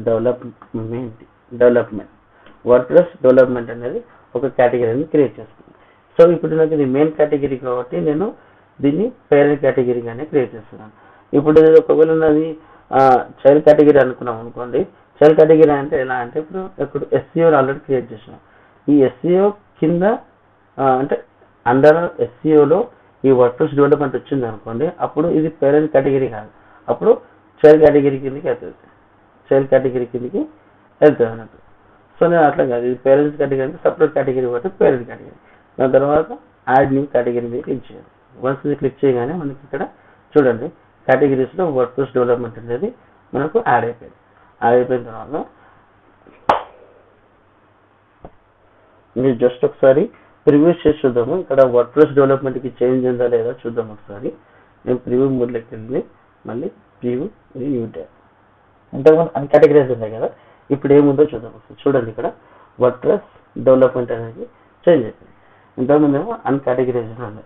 development WordPress development అనేది ఒక కేటగిరీని క్రియేట్ చేస్తుంది. సో ఇప్పుడు నాకు ఇది మెయిన్ కేటగిరీ కాబట్టి నేను దీన్ని పేరెంట్ కేటగిరీగానే క్రియేట్ చేస్తున్నాను. ఇప్పుడు ఒకవేళ నాది చైల్డ్ కేటగిరీ అనుకున్నాం అనుకోండి. చైల్డ్ కేటగిరీ అంటే ఎలా అంటే ఇప్పుడు ఎస్సీఓ ఆల్రెడీ క్రియేట్ చేసినాం. ఈ ఎస్సీఓ కింద అంటే అండర్ ఎస్సీఓలో ఈ వర్డ్ప్రెస్ డెవలప్మెంట్ వచ్చింది అనుకోండి, అప్పుడు ఇది పేరెంట్ కేటగిరీ కాదు, అప్పుడు చైల్డ్ కేటగిరీ కిందకి వెళ్తుంది. చైల్డ్ కేటగిరీ కిందకి వెళ్తుంది అన్నట్టు. సో నేను అట్లా కాదు, ఇది పేరెంట్స్ కేటగిరీ అంటే సపరేట్ కేటగిరీ బట్టి పేరెంట్ కేటగిరీ. దాని తర్వాత యాడ్ న్యూ కేటగిరీ మీద క్లిక్ చేయాలి. వన్స్ ఇది క్లిక్ చేయగానే మనకి ఇక్కడ చూడండి కేటగిరీస్లో వర్డ్ప్రెస్ డెవలప్మెంట్ అనేది మనకు యాడ్ అయిపోయింది. యాడ్ అయిపోయిన తర్వాత మీరు జస్ట్ ఒకసారి ప్రివ్యూ చేసి చూద్దాము. ఇక్కడ వర్డ్ప్రెస్ డెవలప్మెంట్కి చేంజ్ ఉందా లేదా చూద్దాం ఒకసారి. నేను ప్రివ్యూ మోడ్లోకి వెళ్ళి మళ్ళీ ప్రివ్యూ న్యూ ట్యాబ్ ఇంతకుముందు అన్కేటగిరైజ్ ఉన్నాయి కదా, ఇప్పుడు ఏముందో చూద్దాం ఒకసారి. చూడండి ఇక్కడ వర్డ్ప్రెస్ డెవలప్మెంట్ అనేది చేంజ్ అయిపోయింది. ఇంతకుముందు ఏమో అన్కేటగిరైజ్ ఉంది.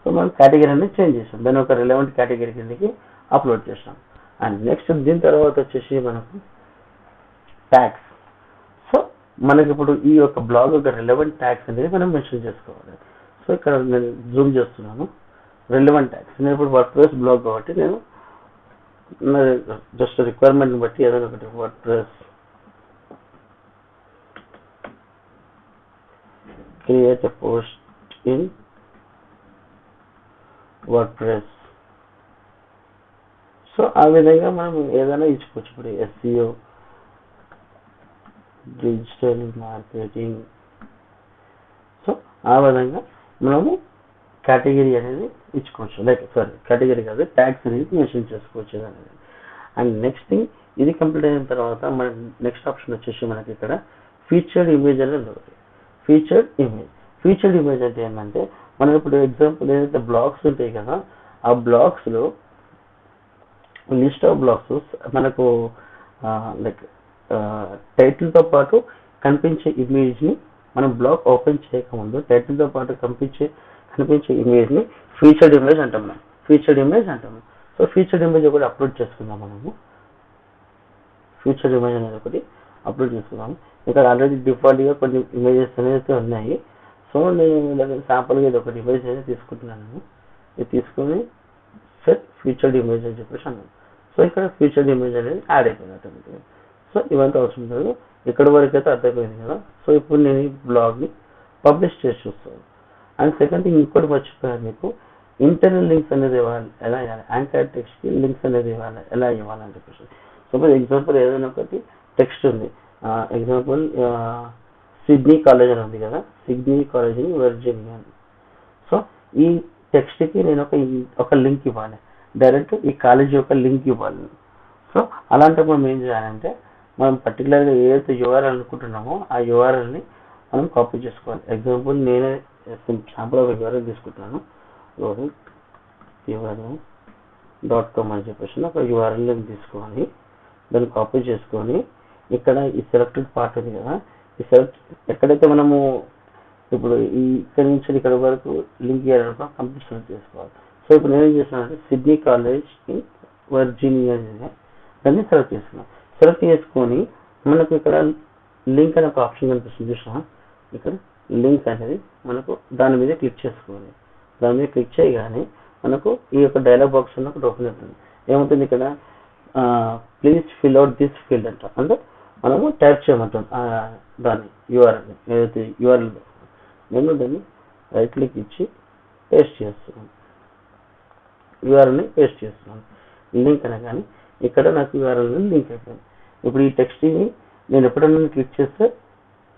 సో మనం కేటగిరీ అనేది చేంజ్ చేసాం, దాన్ని ఒక రిలవెంట్ కేటగిరీ కిందకి అప్లోడ్ చేసాం. అండ్ నెక్స్ట్ దీని తర్వాత వచ్చేసి మనకు ట్యాగ్స్. సో మనకి ఇప్పుడు ఈ యొక్క బ్లాగ్ యొక్క రిలవెంట్ ట్యాగ్స్ అనేది మనం మెన్షన్ చేసుకోవాలి. సో ఇక్కడ నేను జూమ్ చేస్తున్నాను, రిలవెంట్ ట్యాగ్స్. నేను ఇప్పుడు వర్డ్ప్రెస్ బ్లాగ్ కాబట్టి నేను జస్ట్ రిక్వైర్మెంట్ బట్టి ఏదైనా ఒకటి WordPress create a post in WordPress. So ఆ విధంగా మనం ఏదైనా ఇచ్చుకోవచ్చు. ఇప్పుడు ఎస్ఈఓ, డిజిటల్ మార్కెటింగ్, సో ఆ విధంగా మనము కేటగిరీ అనేది ఇచ్చుకోవచ్చు. లైక్ కేటగిరీ కాదు, ట్యాగ్స్ అనేది మెన్షన్ చేసుకోవచ్చు అనేది. అండ్ నెక్స్ట్ థింగ్, ఇది కంప్లీట్ అయిన తర్వాత మన నెక్స్ట్ ఆప్షన్ వచ్చేసి మనకి ఇక్కడ ఫీచర్డ్ ఇమేజ్ అనేది ఒకటి. ఫీచర్డ్ ఇమేజ్ అంటే ఏంటంటే మనం ఇప్పుడు ఎగ్జాంపుల్ ఏదైతే బ్లాగ్స్ ఉంటాయి కదా, ఆ బ్లాగ్స్లో లిస్ట్ ఆఫ్ బ్లాగ్స్ మనకు లైక్ టైటిల్తో పాటు కనిపించే ఇమేజ్ని మనం బ్లాగ్ ఓపెన్ చేయకముందు టైటిల్తో పాటు కనిపించే ఇమేజ్ని ఫీచర్డ్ ఇమేజ్ అంటాం మనం. సో ఫీచర్డ్ ఇమేజ్ ఒకటి అప్లోడ్ చేసుకుందాం మనము. ఫీచర్డ్ ఇమేజ్ అనేది ఒకటి అప్లోడ్ చేసుకుందాము. ఇక్కడ ఆల్రెడీ డిఫాల్ట్గా కొన్ని ఇమేజెస్ అనేది ఉన్నాయి. సో నేను శాంపుల్గా ఇది ఒకటి ఇమేజ్ అనేది తీసుకుంటున్నాను. ఇది తీసుకొని సెట్ ఫీచర్డ్ ఇమేజ్ అని చెప్పేసి అన్నాను. సో ఇక్కడ ఫీచర్డ్ ఇమేజ్ అనేది యాడ్ అయిపోయింది ఆటోమేటిక్గా. సో ఇవంతా అవసరం లేదు, ఇక్కడ వరకు అయితే అర్థమైపోయింది కదా. సో ఇప్పుడు నేను ఈ బ్లాగ్ని పబ్లిష్ చేసి చూస్తాను. అండ్ సెకండ్ థింగ్ ఇంకోటి మర్చిపోయాను మీకు, ఇంటర్నల్ లింక్స్ అనేది ఇవ్వాలి, ఎలా ఇవ్వాలి, యాంకర్ టెక్స్ట్కి లింక్స్ అనేది ఇవ్వాలి, ఎలా ఇవ్వాలని చెప్పేసి. సపోజ్ ఎగ్జాంపుల్ ఏదైనా ఒకటి టెక్స్ట్ ఉంది, ఎగ్జాంపుల్ సిడ్నీ కాలేజ్ అని ఉంది కదా, Sydney college in Virginia. So ఈ టెక్స్ట్కి నేను ఒక లింక్ ఇవ్వాలి, డైరెక్ట్ ఈ కాలేజ్ యొక్క లింక్ ఇవ్వాలి. సో అలాంటప్పుడు మనం ఏం చేయాలంటే మనం పర్టికులర్గా ఏదైతే యూఆర్ఎల్ అనుకుంటున్నామో ఆ యూఆర్ఎల్ని మనం కాపీ చేసుకోవాలి. ఎగ్జాంపుల్ నేనే శాంపుల్ ఒక URL తీసుకుంటున్నాను. rohitpvrda.com అని చెప్పేసి ఒక URL తీసుకొని దాన్ని కాపీ చేసుకొని ఇక్కడ ఈ సెలెక్టెడ్ పార్ట్ ఉంది కదా, ఈ ఎక్కడైతే మనము ఇప్పుడు ఇక్కడ నుంచి ఇక్కడ వరకు లింక్ చేయాలనుకో కంప్లీట్ సెలెక్ట్ చేసుకోవాలి. సో ఇప్పుడు నేను ఏం చేస్తున్నానంటే సిడ్నీ కాలేజ్ ఇన్ వర్జీనియా దాన్ని సెలెక్ట్ చేసుకున్నాను. సెలెక్ట్ చేసుకొని మనకు ఇక్కడ లింక్ అనే ఒక ఆప్షన్ కనిపిస్తుంది చూసినా, ఇక్కడ లింక్ అనేది మనకు దాని మీద క్లిక్ చేసుకోవాలి. దాని మీద క్లిక్ చేయగానే మనకు ఈ యొక్క డైలాగ్ బాక్స్ ఒకటి ఓపెన్ అవుతుంది. ఏమవుతుంది ఇక్కడ please fill out this field అంట, అంటే మనము టైప్ చేయమంటాం దాన్ని యూఆర్ఎల్ ఏదైతే యూఆర్ఎల్. నేను దాన్ని రైట్ క్లిక్ ఇచ్చి పేస్ట్ చేస్తున్నాను, యూఆర్ఎల్ని పేస్ట్ చేస్తున్నాను. లింక్ అనగానే ఇక్కడ నాకు యూఆర్ఎల్ లింక్ అయిపోయింది. ఇప్పుడు ఈ టెక్స్ట్ని నేను ఎప్పుడైనా క్లిక్ చేస్తే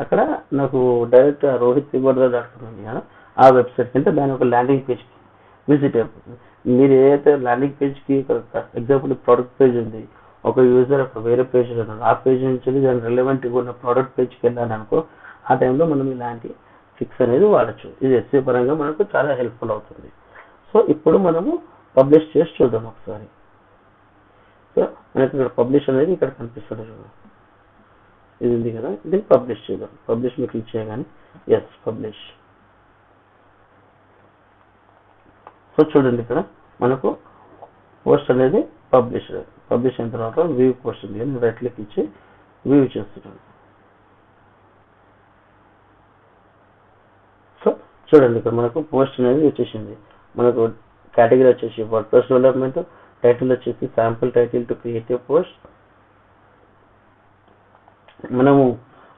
అక్కడ నాకు డైరెక్ట్ rohitpvrda.com ఉంది కదా, ఆ వెబ్సైట్ అంటే దాని ఒక ల్యాండింగ్ పేజ్కి విజిట్ అయిపోతుంది. మీరు ఏదైతే ల్యాండింగ్ పేజ్కి ఎగ్జాంపుల్ ప్రోడక్ట్ పేజ్ ఉంది, ఒక యూజర్ ఒక వేరే పేజ్ ఉన్నాడు, ఆ పేజ్ నుంచి దాని రిలవెంట్గా ఉన్న ప్రోడక్ట్ పేజ్కి వెళ్ళాను అనుకో, ఆ టైంలో మనం ఇలాంటి ఫిక్స్ అనేది వాడచ్చు. ఇది SEO పరంగా మనకు చాలా హెల్ప్ఫుల్ అవుతుంది. సో ఇప్పుడు మనము పబ్లిష్ చేసి చూద్దాం ఒకసారి. సో మనకి ఇక్కడ పబ్లిష్ అనేది ఇక్కడ కనిపిస్తుంది చూడండి, ఇది ఉంది కదా, దీన్ని పబ్లిష్ చేద్దాం. పబ్లిష్ మీరు క్లిక్ చేయగానే ఎస్ పబ్లిష్. సో చూడండి ఇక్కడ మనకు పోస్ట్ అనేది పబ్లిష్ అయిన తర్వాత వ్యూ పోస్ట్ ఉంది, నేను రైట్ క్లిక్ ఇచ్చి వ్యూ చేస్తున్నాను. సో చూడండి ఇక్కడ మనకు పోస్ట్ అనేది వచ్చేసింది. మనకు కేటగిరీ వచ్చేసి వర్డ్ప్రెస్ డెవలప్మెంట్, టైటిల్ వచ్చేసి sample title to creative post. మనము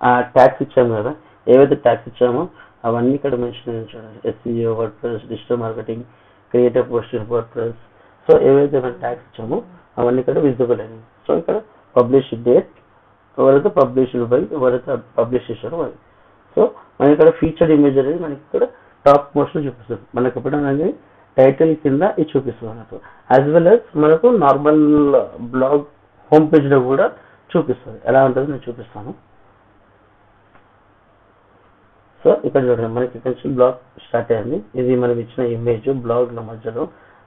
ఆ ట్యాగ్స్ ఇచ్చాము కదా, ఏవైతే ట్యాగ్స్ ఇచ్చామో అవన్నీ ఇక్కడ మెన్షన్ అయ్యాయి చూడండి, SEO, WordPress, digital marketing, creative post in WordPress. So ఏవైతే మనం ట్యాగ్స్ ఇచ్చామో అవన్నీ ఇక్కడ విజిబుల్ అయినాయి. సో ఇక్కడ పబ్లిష్ డేట్, ఎవరైతే పబ్లిష్డ్ బై, ఎవరైతే పబ్లిష్ చేశారో వాళ్ళు. సో మనకి ఇక్కడ ఫీచర్డ్ ఇమేజ్ అనేది మనకి ఇక్కడ టాప్ మోస్ట్ లో చూపిస్తుంది. మనకి ఎప్పుడైనా టైటిల్ కింద ఇది చూపిస్తుంది అన్నట్టు, యాజ్ వెల్ యాజ్ మనకు నార్మల్ బ్లాగ్ హోమ్ పేజ్ లో కూడా చూపిస్తుంది. ఎలా ఉంటుందో నేను చూపిస్తాను. సో ఇక్కడ చూడండి మనకి ఇక్కడ నుంచి బ్లాగ్ స్టార్ట్ అయింది. ఇది మనం ఇచ్చిన ఇమేజ్ బ్లాగ్ లో మధ్యలో,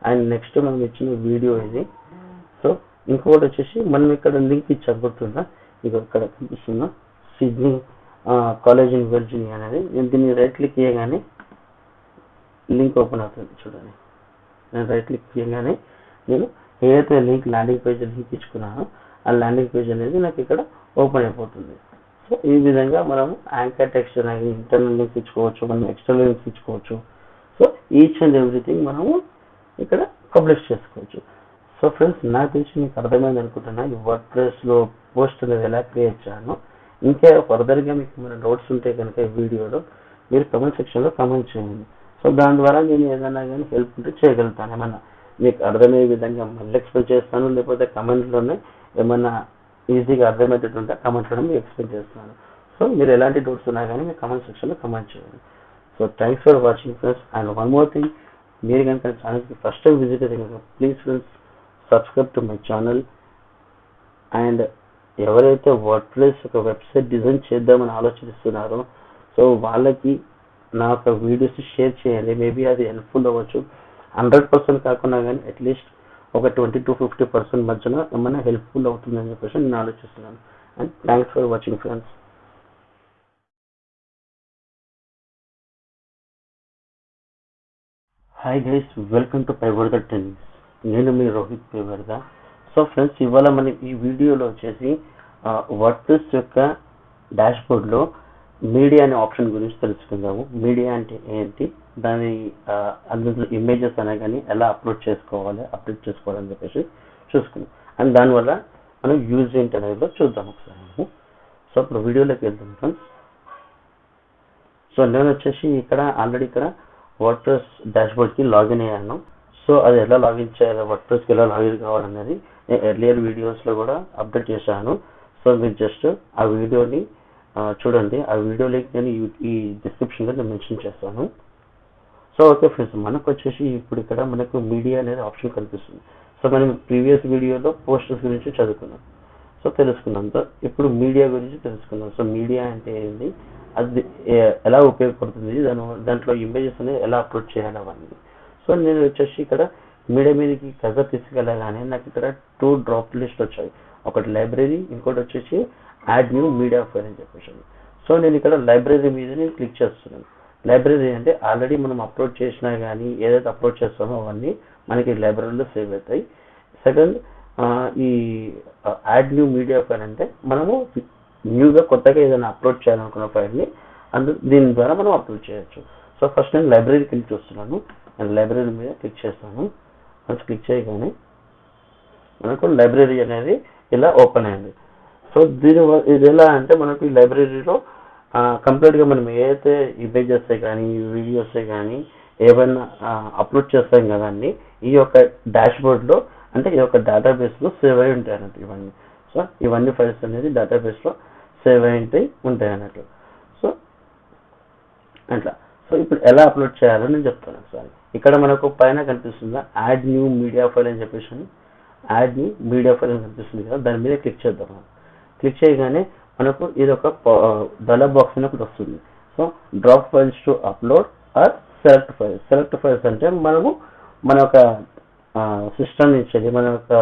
అండ్ నెక్స్ట్ మనం ఇచ్చిన వీడియో ఇది. సో ఇంకొకటి వచ్చేసి మనం ఇక్కడ లింక్ ఇచ్చాం గుర్తుందా, ఇక్కడ కనిపిస్తుందా సిడ్నీ కాలేజ్ ఇన్ వర్జీనియా అనేది. నేను దీన్ని రైట్ క్లిక్ చేయగానే లింక్ ఓపెన్ అవుతుంది చూడండి. నేను రైట్ క్లిక్ చేయగానే నేను ఏదైతే లింక్ ల్యాండింగ్ పేజ్ లింక్ ఇచ్చుకున్నానో ఆ ల్యాండింగ్ పేజ్ అనేది నాకు ఇక్కడ ఓపెన్ అయిపోతుంది. సో ఈ విధంగా మనము యాంకర్ టెక్స్ట్ అనేది ఇంటర్నల్ లింక్స్ ఇచ్చుకోవచ్చు, మనం ఎక్స్టర్నల్ లింక్స్ ఇచ్చుకోవచ్చు. సో ఈచ్ అండ్ ఎవ్రీథింగ్ మనము ఇక్కడ పబ్లిష్ చేసుకోవచ్చు. సో ఫ్రెండ్స్, నాకు తెలిసి మీకు అర్థమైంది అనుకుంటున్నా ఈ వర్డ్ప్రెస్లో పోస్ట్ అనేది ఎలా క్రియేట్ చేయాలో. ఇంకా ఫర్దర్గా మీకు ఏమైనా డౌట్స్ ఉంటే కనుక ఈ వీడియోలో మీరు కమెంట్ సెక్షన్లో కమెంట్ చేయండి. సో దాని ద్వారా నేను ఏదైనా కానీ హెల్ప్ ఉంటే చేయగలుగుతాను. ఏమన్నా మీకు అర్థమయ్యే విధంగా మళ్ళీ ఎక్స్ప్లెయిన్ చేస్తాను, లేకపోతే కమెంట్లోనే ఏమన్నా ఈజీగా అర్థమయ్యేటట్టు ఉంటే కమెంట్లోనే మీకు ఎక్స్ప్లెయిన్ చేస్తున్నాను. సో మీరు ఎలాంటి డౌట్స్ ఉన్నా కానీ మీరు కమెంట్ సెక్షన్లో కమెంట్ చేయండి. So thanks for watching friends. And one more thing, మీరు కనుక ఛానల్కి ఫస్ట్ టైం విజిట్ అయితే కనుక please friends subscribe to my channel. And ఎవరైతే వర్డ్ప్రెస్ ఒక వెబ్సైట్ డిజైన్ చేద్దామని ఆలోచిస్తున్నారో సో వాళ్ళకి నా యొక్క వీడియోస్ షేర్ చేయండి. మేబీ అది హెల్ప్ఫుల్ అవ్వచ్చు. 100% కాకుండా కానీ అట్లీస్ట్ ఒక 20 to 50% మధ్యన ఏమైనా హెల్ప్ఫుల్ అవుతుందని చెప్పేసి నేను ఆలోచిస్తున్నాను. And thanks for watching friends. Hi guys, welcome to Paivarda trends. నేను మీ రోహిత్ పైవర్దా. సో ఫ్రెండ్స్, ఇవాళ మనం ఈ వీడియోలో వచ్చేసి వర్డ్ప్రెస్ యొక్క డాష్బోర్డ్లో మీడియా అనే ఆప్షన్ గురించి తెలుసుకుందాము. మీడియా అంటే ఏంటి, దాని అందులో ఇమేజెస్ అనే కానీ ఎలా అప్డేట్ చేసుకోవాలని చెప్పేసి చూసుకుందాం. అండ్ దానివల్ల మనం యూజ్ ఏంటి అనేది చూద్దాం ఒకసారి. సో ఇప్పుడు వీడియోలోకి వెళ్తాం ఫ్రెండ్స్. సో నేను వచ్చేసి ఆల్రెడీ ఇక్కడ వర్డ్ప్రెస్ డాష్బోర్డ్కి లాగిన్ అయ్యాను. సో అది ఎలా లాగిన్ చేయాలి, వర్డ్ప్రెస్కి ఎలా లాగిన్ కావాలనేది నేను ఎర్లియర్ వీడియోస్లో కూడా అప్డేట్ చేశాను. సో మీరు జస్ట్ ఆ వీడియోని చూడండి. ఆ వీడియో లింక్ నేను ఈ డిస్క్రిప్షన్లో నేను మెన్షన్ చేస్తాను. సో ఓకే ఫ్రెండ్స్, మనకు వచ్చేసి ఇప్పుడు ఇక్కడ మనకు మీడియా అనేది ఆప్షన్ కనిపిస్తుంది. సో మనం ప్రీవియస్ వీడియోలో పోస్టర్స్ గురించి చదువుకున్నాం. సో సో తెలుసుకున్నాం. సో ఇప్పుడు మీడియా గురించి తెలుసుకుందాం. సో మీడియా అంటే ఏంటి, అది ఎలా ఉపయోగపడుతుంది, దాంట్లో ఇమేజెస్ అనేది ఎలా అప్లోడ్ చేయాలి అవన్నీ. సో నేను వచ్చేసి ఇక్కడ మీడియా మీదకి కజర్ తీసుకెళ్ళగానే నాకు ఇక్కడ 2 డ్రాప్ లిస్ట్ వచ్చాయి. ఒకటి లైబ్రరీ, ఇంకోటి వచ్చేసి యాడ్ న్యూ మీడియా ఫైల్ అని చెప్పేసి. సో నేను ఇక్కడ లైబ్రరీ మీద నేను క్లిక్ చేస్తున్నాను. లైబ్రరీ అంటే ఆల్రెడీ మనం అప్లోడ్ చేసినా కానీ ఏదైతే అప్లోడ్ చేస్తామో అవన్నీ మనకి లైబ్రరీలో సేవ్ అవుతాయి. సెకండ్, ఈ యాడ్ న్యూ మీడియా ఫైల్ అంటే మనము న్యూగా కొత్తగా ఏదైనా అప్లోడ్ చేయాలనుకున్న ఫైల్ని దీని ద్వారా మనం అప్లోడ్ చేయొచ్చు. సో ఫస్ట్ నేను లైబ్రరీ క్లిక్ చేస్తున్నాను. నేను లైబ్రరీ మీద క్లిక్ చేస్తాను. ఫస్ట్ క్లిక్ చేయగానే మనకు లైబ్రరీ అనేది ఇలా ఓపెన్ అయింది. సో ఇది ఎలా అంటే మనకు ఈ లైబ్రరీలో కంప్లీట్గా మనం ఏదైతే ఇమేజెస్ కానీ వీడియోస్ కానీ ఏవైనా అప్లోడ్ చేస్తాం కదా అన్ని ఈ యొక్క డాష్బోర్డ్లో, అంటే ఈ యొక్క డేటాబేస్లో సేవ్ అయి ఉంటాయి అన్నట్టు ఇవన్నీ. సో ఇవన్నీ ఫైల్స్ అనేది డేటాబేస్లో సేవ్ అయి ఉంటాయి అన్నట్లు. సో అట్లా. సో ఇప్పుడు ఎలా అప్లోడ్ చేయాలో నేను చెప్తాను ఒకసారి. ఇక్కడ మనకు పైన కనిపిస్తుందా యాడ్ న్యూ మీడియా ఫైల్ అని చెప్పేసి, యాడ్ న్యూ మీడియా ఫైల్ అని కనిపిస్తుంది కదా, దాని మీద క్లిక్ చేద్దాం. మనం క్లిక్ చేయగానే మనకు ఇది ఒక డైలాగ్ బాక్స్ అని ఒకటి వస్తుంది. So drop files to upload or select files. Select files అంటే మనము మన యొక్క సిస్టమ్ నుంచి మన యొక్క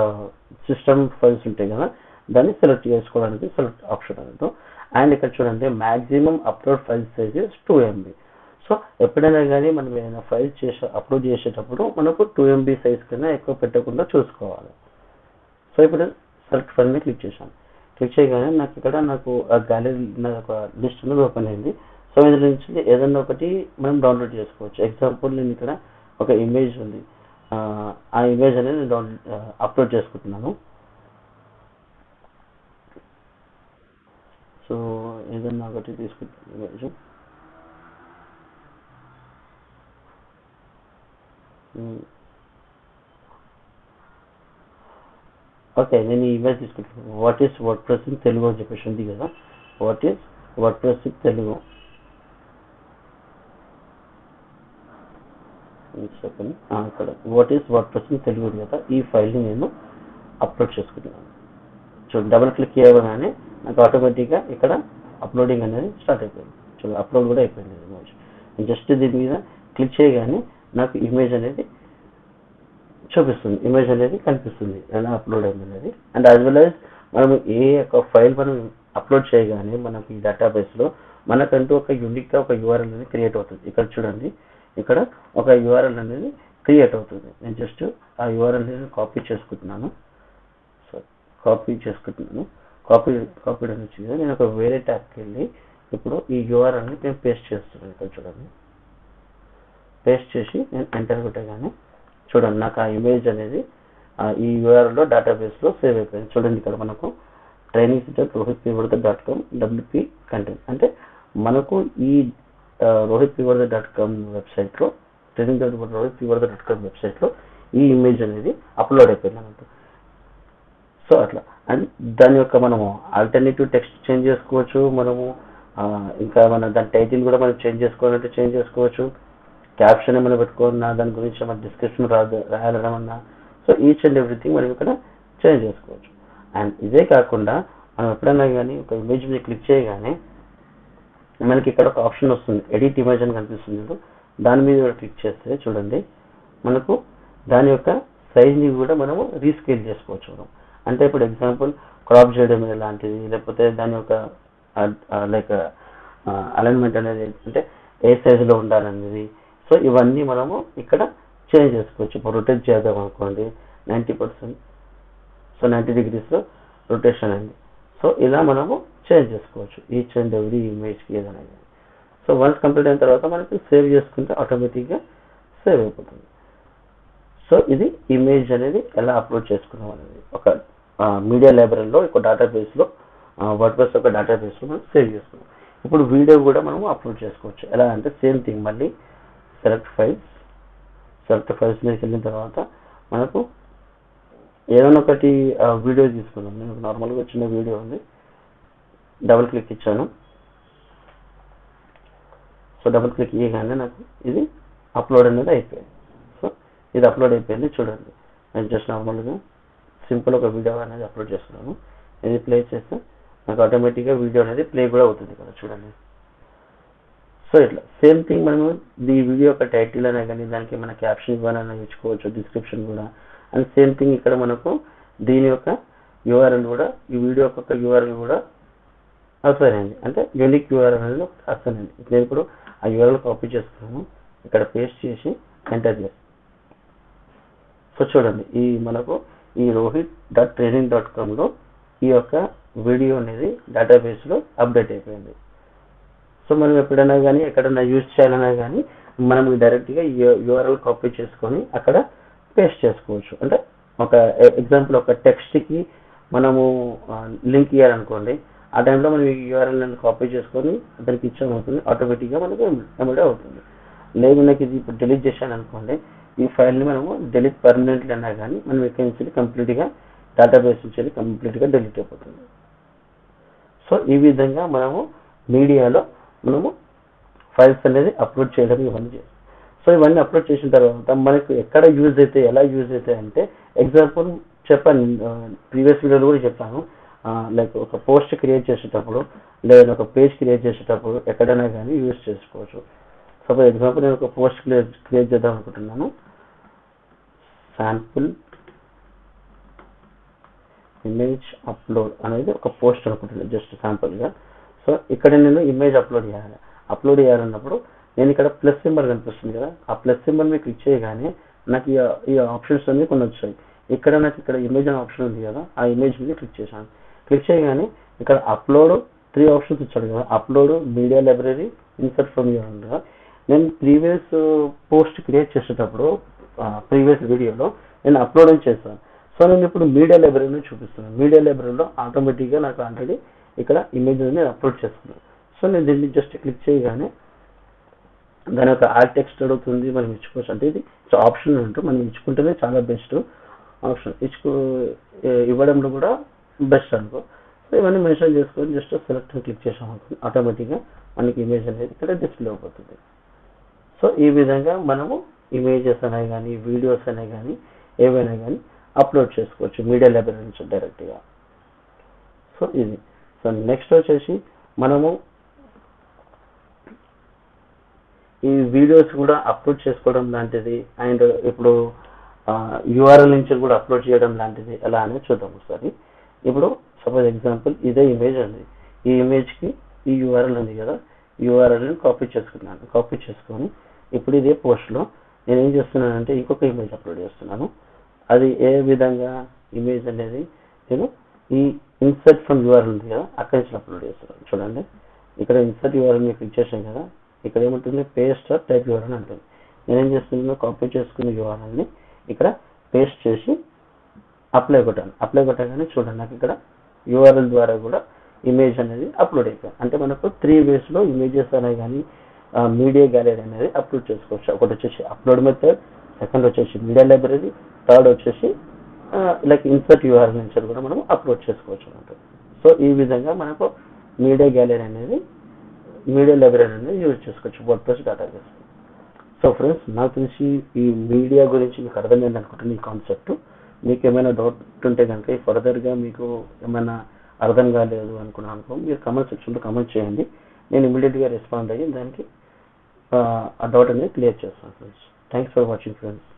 సిస్టమ్ ఫైల్స్ ఉంటాయి కదా, దాన్ని సెలెక్ట్ చేసుకోవడానికి సెలెక్ట్ ఆప్షన్ అన్నట్టు. అండ్ ఇక్కడ చూడండి maximum upload file size 2 MB. So ఎప్పుడైనా కానీ మనం ఏదైనా ఫైల్స్ అప్లోడ్ చేసేటప్పుడు మనకు 2 MB సైజ్ కన్నా ఎక్కువ పెట్టకుండా చూసుకోవాలి. సో ఇప్పుడు సెలెక్ట్ ఫైల్ మీద క్లిక్ చేశాను. క్లిక్ చేయగానే నాకు ఇక్కడ ఆ గ్యాలరీ ఒక లిస్ట్ అనేది ఓపెన్ అయింది. సో ఇందులో నుంచి ఏదైనా ఒకటి మనం డౌన్లోడ్ చేసుకోవచ్చు. ఎగ్జాంపుల్ నేను ఇక్కడ ఒక ఇమేజ్ ఉంది, ఆ ఇమేజ్ అనేది నేను అప్లోడ్ చేసుకుంటున్నాను. సో ఏదన్నా ఒకటి తీసుకుంటాను ఇమేజ్. ఓకే, నేను ఈ ఇమేజ్ తీసుకుంటాను. What is WordPress in Telugu అని చెప్పేసి ఉంది కదా, what is WordPress in Telugu. Second ఇక్కడ what is WordPress in Telugu ఉంది కదా, ఈ ఫైల్ని నేను అప్లోడ్ చేసుకుంటున్నాను. చూడండి, డబుల్ క్లిక్ చేయగానే నాకు ఆటోమేటిక్గా ఇక్కడ అప్లోడింగ్ అనేది స్టార్ట్ అయిపోయింది. చూడండి, అప్లోడ్ కూడా అయిపోయింది ఇమేజ్. జస్ట్ దీని మీద క్లిక్ చేయగానే నాకు ఇమేజ్ అనేది చూపిస్తుంది, ఇమేజ్ అనేది కనిపిస్తుంది ఎలా అప్లోడ్ అయింది అనేది. అండ్ యాజ్ వెల్ యాజ్ మనము ఏ యొక్క ఫైల్ మనం అప్లోడ్ చేయగానే మనకి ఈ డేటాబేస్లో మనకంటూ ఒక యూనిక్గా ఒక URL అనేది క్రియేట్ అవుతుంది. ఇక్కడ చూడండి, ఇక్కడ ఒక URL అనేది క్రియేట్ అవుతుంది. నేను జస్ట్ ఆ URL అనేది కాపీ చేసుకుంటున్నాను. సో కాపీ అని వచ్చింది. నేను ఒక వేరే ట్యాబ్కి వెళ్ళి ఇప్పుడు ఈ URLని నేను పేస్ట్ చేస్తున్నాను. ఇక్కడ చూడండి, పేస్ట్ చేసి నేను ఎంటర్ పెట్టగానే చూడండి నాకు ఆ ఇమేజ్ అనేది ఈ URLలో డేటాబేస్లో సేవ్ అయిపోయింది. చూడండి, ఇక్కడ మనకు trainingsrohitpvardhan.com WP కంటెంట్ అంటే మనకు ఈ rohitpvardhan.com వెబ్సైట్లో training.rohitpvardhan.com వెబ్సైట్లో ఈ ఇమేజ్ అనేది అప్లోడ్ అయిపోయింది అన్నట్టు. సో అట్లా. అండ్ దాని యొక్క మనము ఆల్టర్నేటివ్ టెక్స్ట్ చేంజ్ చేసుకోవచ్చు. మనము ఇంకా దాని టైటిల్ కూడా మనం చేంజ్ చేసుకోవాలంటే చేంజ్ చేసుకోవచ్చు. క్యాప్షన్ ఏమైనా పెట్టుకోవాలన్నా, దాని గురించి మన డిస్క్రిప్షన్ రాయాలన్నా, సో ఈచ్ అండ్ ఎవ్రీథింగ్ మనం ఇక్కడ చేంజ్ చేసుకోవచ్చు. అండ్ ఇదే కాకుండా మనం ఎప్పుడైనా కానీ ఒక ఇమేజ్ మీద క్లిక్ చేయగానే మనకి ఇక్కడ ఒక ఆప్షన్ వస్తుంది, ఎడిట్ ఇమేజ్ అని కనిపిస్తుంది. దాని మీద క్లిక్ చేస్తే చూడండి మనకు దాని యొక్క సైజ్ని కూడా మనము రీస్కేల్ చేసుకోవచ్చు. మనం అంటే ఇప్పుడు ఎగ్జాంపుల్ క్రాప్ చేయడం లాంటిది, లేకపోతే దాని యొక్క లైక్ అలైన్మెంట్ అనేది అంటే ఏ సైజులో ఉండాలనేది. సో ఇవన్నీ మనము ఇక్కడ చేంజ్ చేసుకోవచ్చు. ఇప్పుడు రొటేట్ చేద్దాం అనుకోండి 90%, సో 90 degrees రొటేషన్ అండి. సో ఇలా మనము చేంజ్ చేసుకోవచ్చు ఈచ్ అండ్ ఎవ్రీ ఇమేజ్కి ఏదైనా. సో వన్స్ కంప్లీట్ అయిన తర్వాత మనకి సేవ్ చేసుకుంటే ఆటోమేటిక్గా సేవ్ అయిపోతుంది. సో ఇది ఇమేజ్ అనేది ఎలా అప్లోడ్ చేసుకున్నాం అనేది ఒక మీడియా లైబ్రరీలో ఒక డేటాబేస్లో వర్డ్ప్రెస్ ఒక డేటాబేస్లో మనం సేవ్ చేసుకున్నాం. ఇప్పుడు వీడియో కూడా మనము అప్లోడ్ చేసుకోవచ్చు. ఎలా అంటే సేమ్ థింగ్, మళ్ళీ సెలెక్ట్ ఫైల్స్ మీదకి వెళ్ళిన తర్వాత మనకు ఏదైనా ఒకటి వీడియో తీసుకున్నాం. నేను నార్మల్గా చిన్న వీడియో ఉంది, డబుల్ క్లిక్ ఇచ్చాను. సో డబుల్ క్లిక్ ఇవ్వగానే నాకు ఇది అప్లోడ్ అనేది అయిపోయింది. సో ఇది అప్లోడ్ అయిపోయింది. చూడండి, నేను జస్ట్ నార్మల్గా సింపుల్ ఒక వీడియో అనేది అప్లోడ్ చేస్తున్నాను. ఇది ప్లే చేస్తే నాకు ఆటోమేటిక్గా వీడియో అనేది ప్లే కూడా అవుతుంది కదా చూడండి. సో ఇట్లా సేమ్ థింగ్ మనము ఈ వీడియో యొక్క టైటిల్ అయినా కానీ దానికి మన క్యాప్షన్ ఇవ్వాలన్నా ఇచ్చుకోవచ్చు, డిస్క్రిప్షన్ కూడా. అండ్ సేమ్ థింగ్ ఇక్కడ మనకు దీని యొక్క యూఆర్ఎల్ కూడా, ఈ వీడియో యొక్క యూఆర్ఎల్ కూడా అసైన్ అయింది, అంటే యూనిక్ యూఆర్ఎల్ అనేది అసైన్ అయింది. నేను ఇప్పుడు ఆ యూఆర్ఎల్ కాపీ చేసుకున్నాను, ఇక్కడ పేస్ట్ చేసి ఎంటర్ చేస్తాను. సో చూడండి ఈ మనకు ఈ rohit.training.comలో ఈ యొక్క వీడియో అనేది డేటాబేస్లో అప్డేట్ అయిపోయింది. సో మనం ఎప్పుడైనా కానీ ఎక్కడైనా యూజ్ చేయాలన్నా కానీ మనం డైరెక్ట్గా యూఆర్ఎల్ కాపీ చేసుకొని అక్కడ పేస్ట్ చేసుకోవచ్చు. అంటే ఒక ఎగ్జాంపుల్ ఒక టెక్స్ట్కి మనము లింక్ ఇవ్వాలనుకోండి, ఆ టైంలో మనం ఈ యూఆర్ఎల్ కాపీ చేసుకొని దానికి ఇచ్చామవుతుంది, ఆటోమేటిక్గా మనకు ఎమిడే అవుతుంది. లేదు నాకు ఇది ఇప్పుడు డిలీట్ చేశాను అనుకోండి, ఈ ఫైల్ని మనము డిలీట్ పర్మనెంట్లీ అన్నా కానీ మనం ఎక్కడి నుంచి కంప్లీట్గా డేటాబేస్ నుంచి కంప్లీట్గా డిలీట్ అయిపోతుంది. సో ఈ విధంగా మనము మీడియాలో మనము ఫైల్స్ అనేది అప్లోడ్ చేయడం ఇవన్నీ చేస్తాం. సో ఇవన్నీ అప్లోడ్ చేసిన తర్వాత మనకు ఎక్కడ యూజ్ అవుతాయి, ఎలా యూజ్ అవుతాయి అంటే ఎగ్జాంపుల్ చెప్పాను, ప్రీవియస్ వీడియోలో కూడా చెప్పాను. లైక్ ఒక పోస్ట్ క్రియేట్ చేసేటప్పుడు లేదా ఒక పేజ్ క్రియేట్ చేసేటప్పుడు ఎక్కడైనా కానీ యూజ్ చేసుకోవచ్చు. సపోజ్ ఎగ్జాంపుల్ నేను ఒక పోస్ట్ క్రియేట్ చేద్దాం అనుకుంటున్నాను, శాంపుల్ ఇమేజ్ అప్లోడ్ అనేది ఒక పోస్ట్ అనుకుంటున్నాను జస్ట్ శాంపుల్గా. సో ఇక్కడ నేను ఇమేజ్ అప్లోడ్ చేయాలన్నప్పుడు నేను ఇక్కడ ప్లస్ సింబల్ కనిపిస్తుంది కదా, ఆ ప్లస్ సింబల్ మీద క్లిక్ చేయగానే నాకు ఈ ఆప్షన్స్ అన్ని కొన్ని వచ్చాయి. ఇక్కడ నాకు ఇక్కడ ఇమేజ్ అనే ఆప్షన్ ఉంది కదా, ఆ ఇమేజ్ మీద క్లిక్ చేశాను. క్లిక్ చేయగానే ఇక్కడ అప్లోడ్ 3 ఆప్షన్స్ ఇచ్చాడు కదా, upload, media library, insert from URL ఉంది కదా. నేను ప్రీవియస్ పోస్ట్ క్రియేట్ చేసేటప్పుడు ప్రీవియస్ వీడియోలో నేను అప్లోడ్ చేస్తాను. సో నేను ఇప్పుడు మీడియా లైబ్రరీని చూపిస్తున్నాను. మీడియా లైబ్రరీలో ఆటోమేటిక్గా నాకు ఆల్రెడీ ఇక్కడ ఇమేజ్ నేను అప్లోడ్ చేసుకున్నాను. సో నేను దీన్ని జస్ట్ క్లిక్ చేయగానే దాని యొక్క ఆల్ టెక్స్ట్ అడుగుతుంది, మనం ఇచ్చుకోవచ్చు. అంటే ఇది ఆప్షన్ అంటూ మనం ఇచ్చుకుంటేనే చాలా బెస్ట్ ఆప్షన్, ఇవ్వడంలో కూడా బెస్ట్ అనుకో. సో ఇవన్నీ మెన్షన్ చేసుకొని జస్ట్ సెలెక్ట్ క్లిక్ చేసాం అనుకోండి, ఆటోమేటిక్గా మనకి ఇమేజ్ అనేది ఇక్కడ డిస్ప్లే అయిపోతుంది. సో ఈ విధంగా మనము ఇమేజెస్ అనేవి కానీ వీడియోస్ అనేవి కానీ ఏవైనా కానీ అప్లోడ్ చేసుకోవచ్చు మీడియా లైబ్రరీ నుంచి డైరెక్ట్గా. సో ఇది. సో నెక్స్ట్ వచ్చేసి మనము ఈ వీడియోస్ కూడా అప్లోడ్ చేసుకోవడం లాంటిది, అండ్ ఇప్పుడు యూఆర్ఎల్ నుంచి కూడా అప్లోడ్ చేయడం లాంటిది ఎలా అనేది చూద్దాం ఒకసారి. ఇప్పుడు సపోజ్ ఎగ్జాంపుల్ ఇదే ఇమేజ్ ఉంది, ఈ ఇమేజ్కి ఈ యూఆర్ఎల్ ఉంది కదా, యూఆర్ఎల్ని కాపీ చేసుకున్నాను. కాపీ చేసుకొని ఇప్పుడు ఇదే పోస్ట్లో నేను ఏం చేస్తున్నానంటే ఇంకొక ఇమేజ్ అప్లోడ్ చేస్తున్నాను. అది ఏ విధంగా ఇమేజ్ అనేది నేను ఈ ఇన్సర్ట్ ఫ్రమ్ యూఆర్ఎల్ ఉంది కదా, అక్కడి నుంచి అప్లోడ్ చేస్తున్నాను. చూడండి ఇక్కడ ఇన్సర్ట్ యూఆర్ఎల్ మీకు క్లిక్ చేశాను కదా, ఇక్కడ ఏముంటుంది పేస్ట్ ఆర్ టైప్ యూఆర్ఎల్ అంటుంది. నేనేం చేస్తున్నాను, కాపీ చేసుకున్న యూఆర్ఎల్ని ఇక్కడ పేస్ట్ చేసి అప్లై కొట్టాను. అప్లై కొట్టగానే చూడండి నాకు ఇక్కడ యూఆర్ఎల్ ద్వారా కూడా ఇమేజ్ అనేది అప్లోడ్ అయిపోయింది. అంటే మనకు 3 వేస్లో ఇమేజెస్ అనేవి కానీ మీడియా గ్యాలరీ అనేది అప్లోడ్ చేసుకోవచ్చు. ఒకటి వచ్చేసి అప్లోడ్ మెథడ్, సెకండ్ వచ్చేసి మీడియా లైబ్రరీ, థర్డ్ వచ్చేసి లైక్ ఇన్సర్ట్ యూఆర్ఎల్ నుంచి కూడా మనం అప్లోడ్ చేసుకోవచ్చు అన్నట్టు. సో ఈ విధంగా మనకు మీడియా గ్యాలరీ అనేది మీడియా లైబ్రరీ అనేది యూజ్ చేసుకోవచ్చు వర్డ్ప్రెస్ డేటాబేస్. సో ఫ్రెండ్స్ నాకు తెలిసి ఈ మీడియా గురించి మీకు అర్థమైంది అనుకుంటున్నాను ఈ కాన్సెప్ట్. మీకు ఏమైనా డౌట్ ఉంటే కనుక ఫర్దర్గా మీకు ఏమైనా అర్థం కాలేదు అనుకున్నాను అనుకో మీరు కమెంట్ సెక్షన్లో కమెంట్ చేయండి, నేను ఇమీడియట్గా రెస్పాండ్ అయ్యి దానికి ఆ డౌట్ అనేది క్లియర్ చేస్తాను friends. Thanks for watching friends.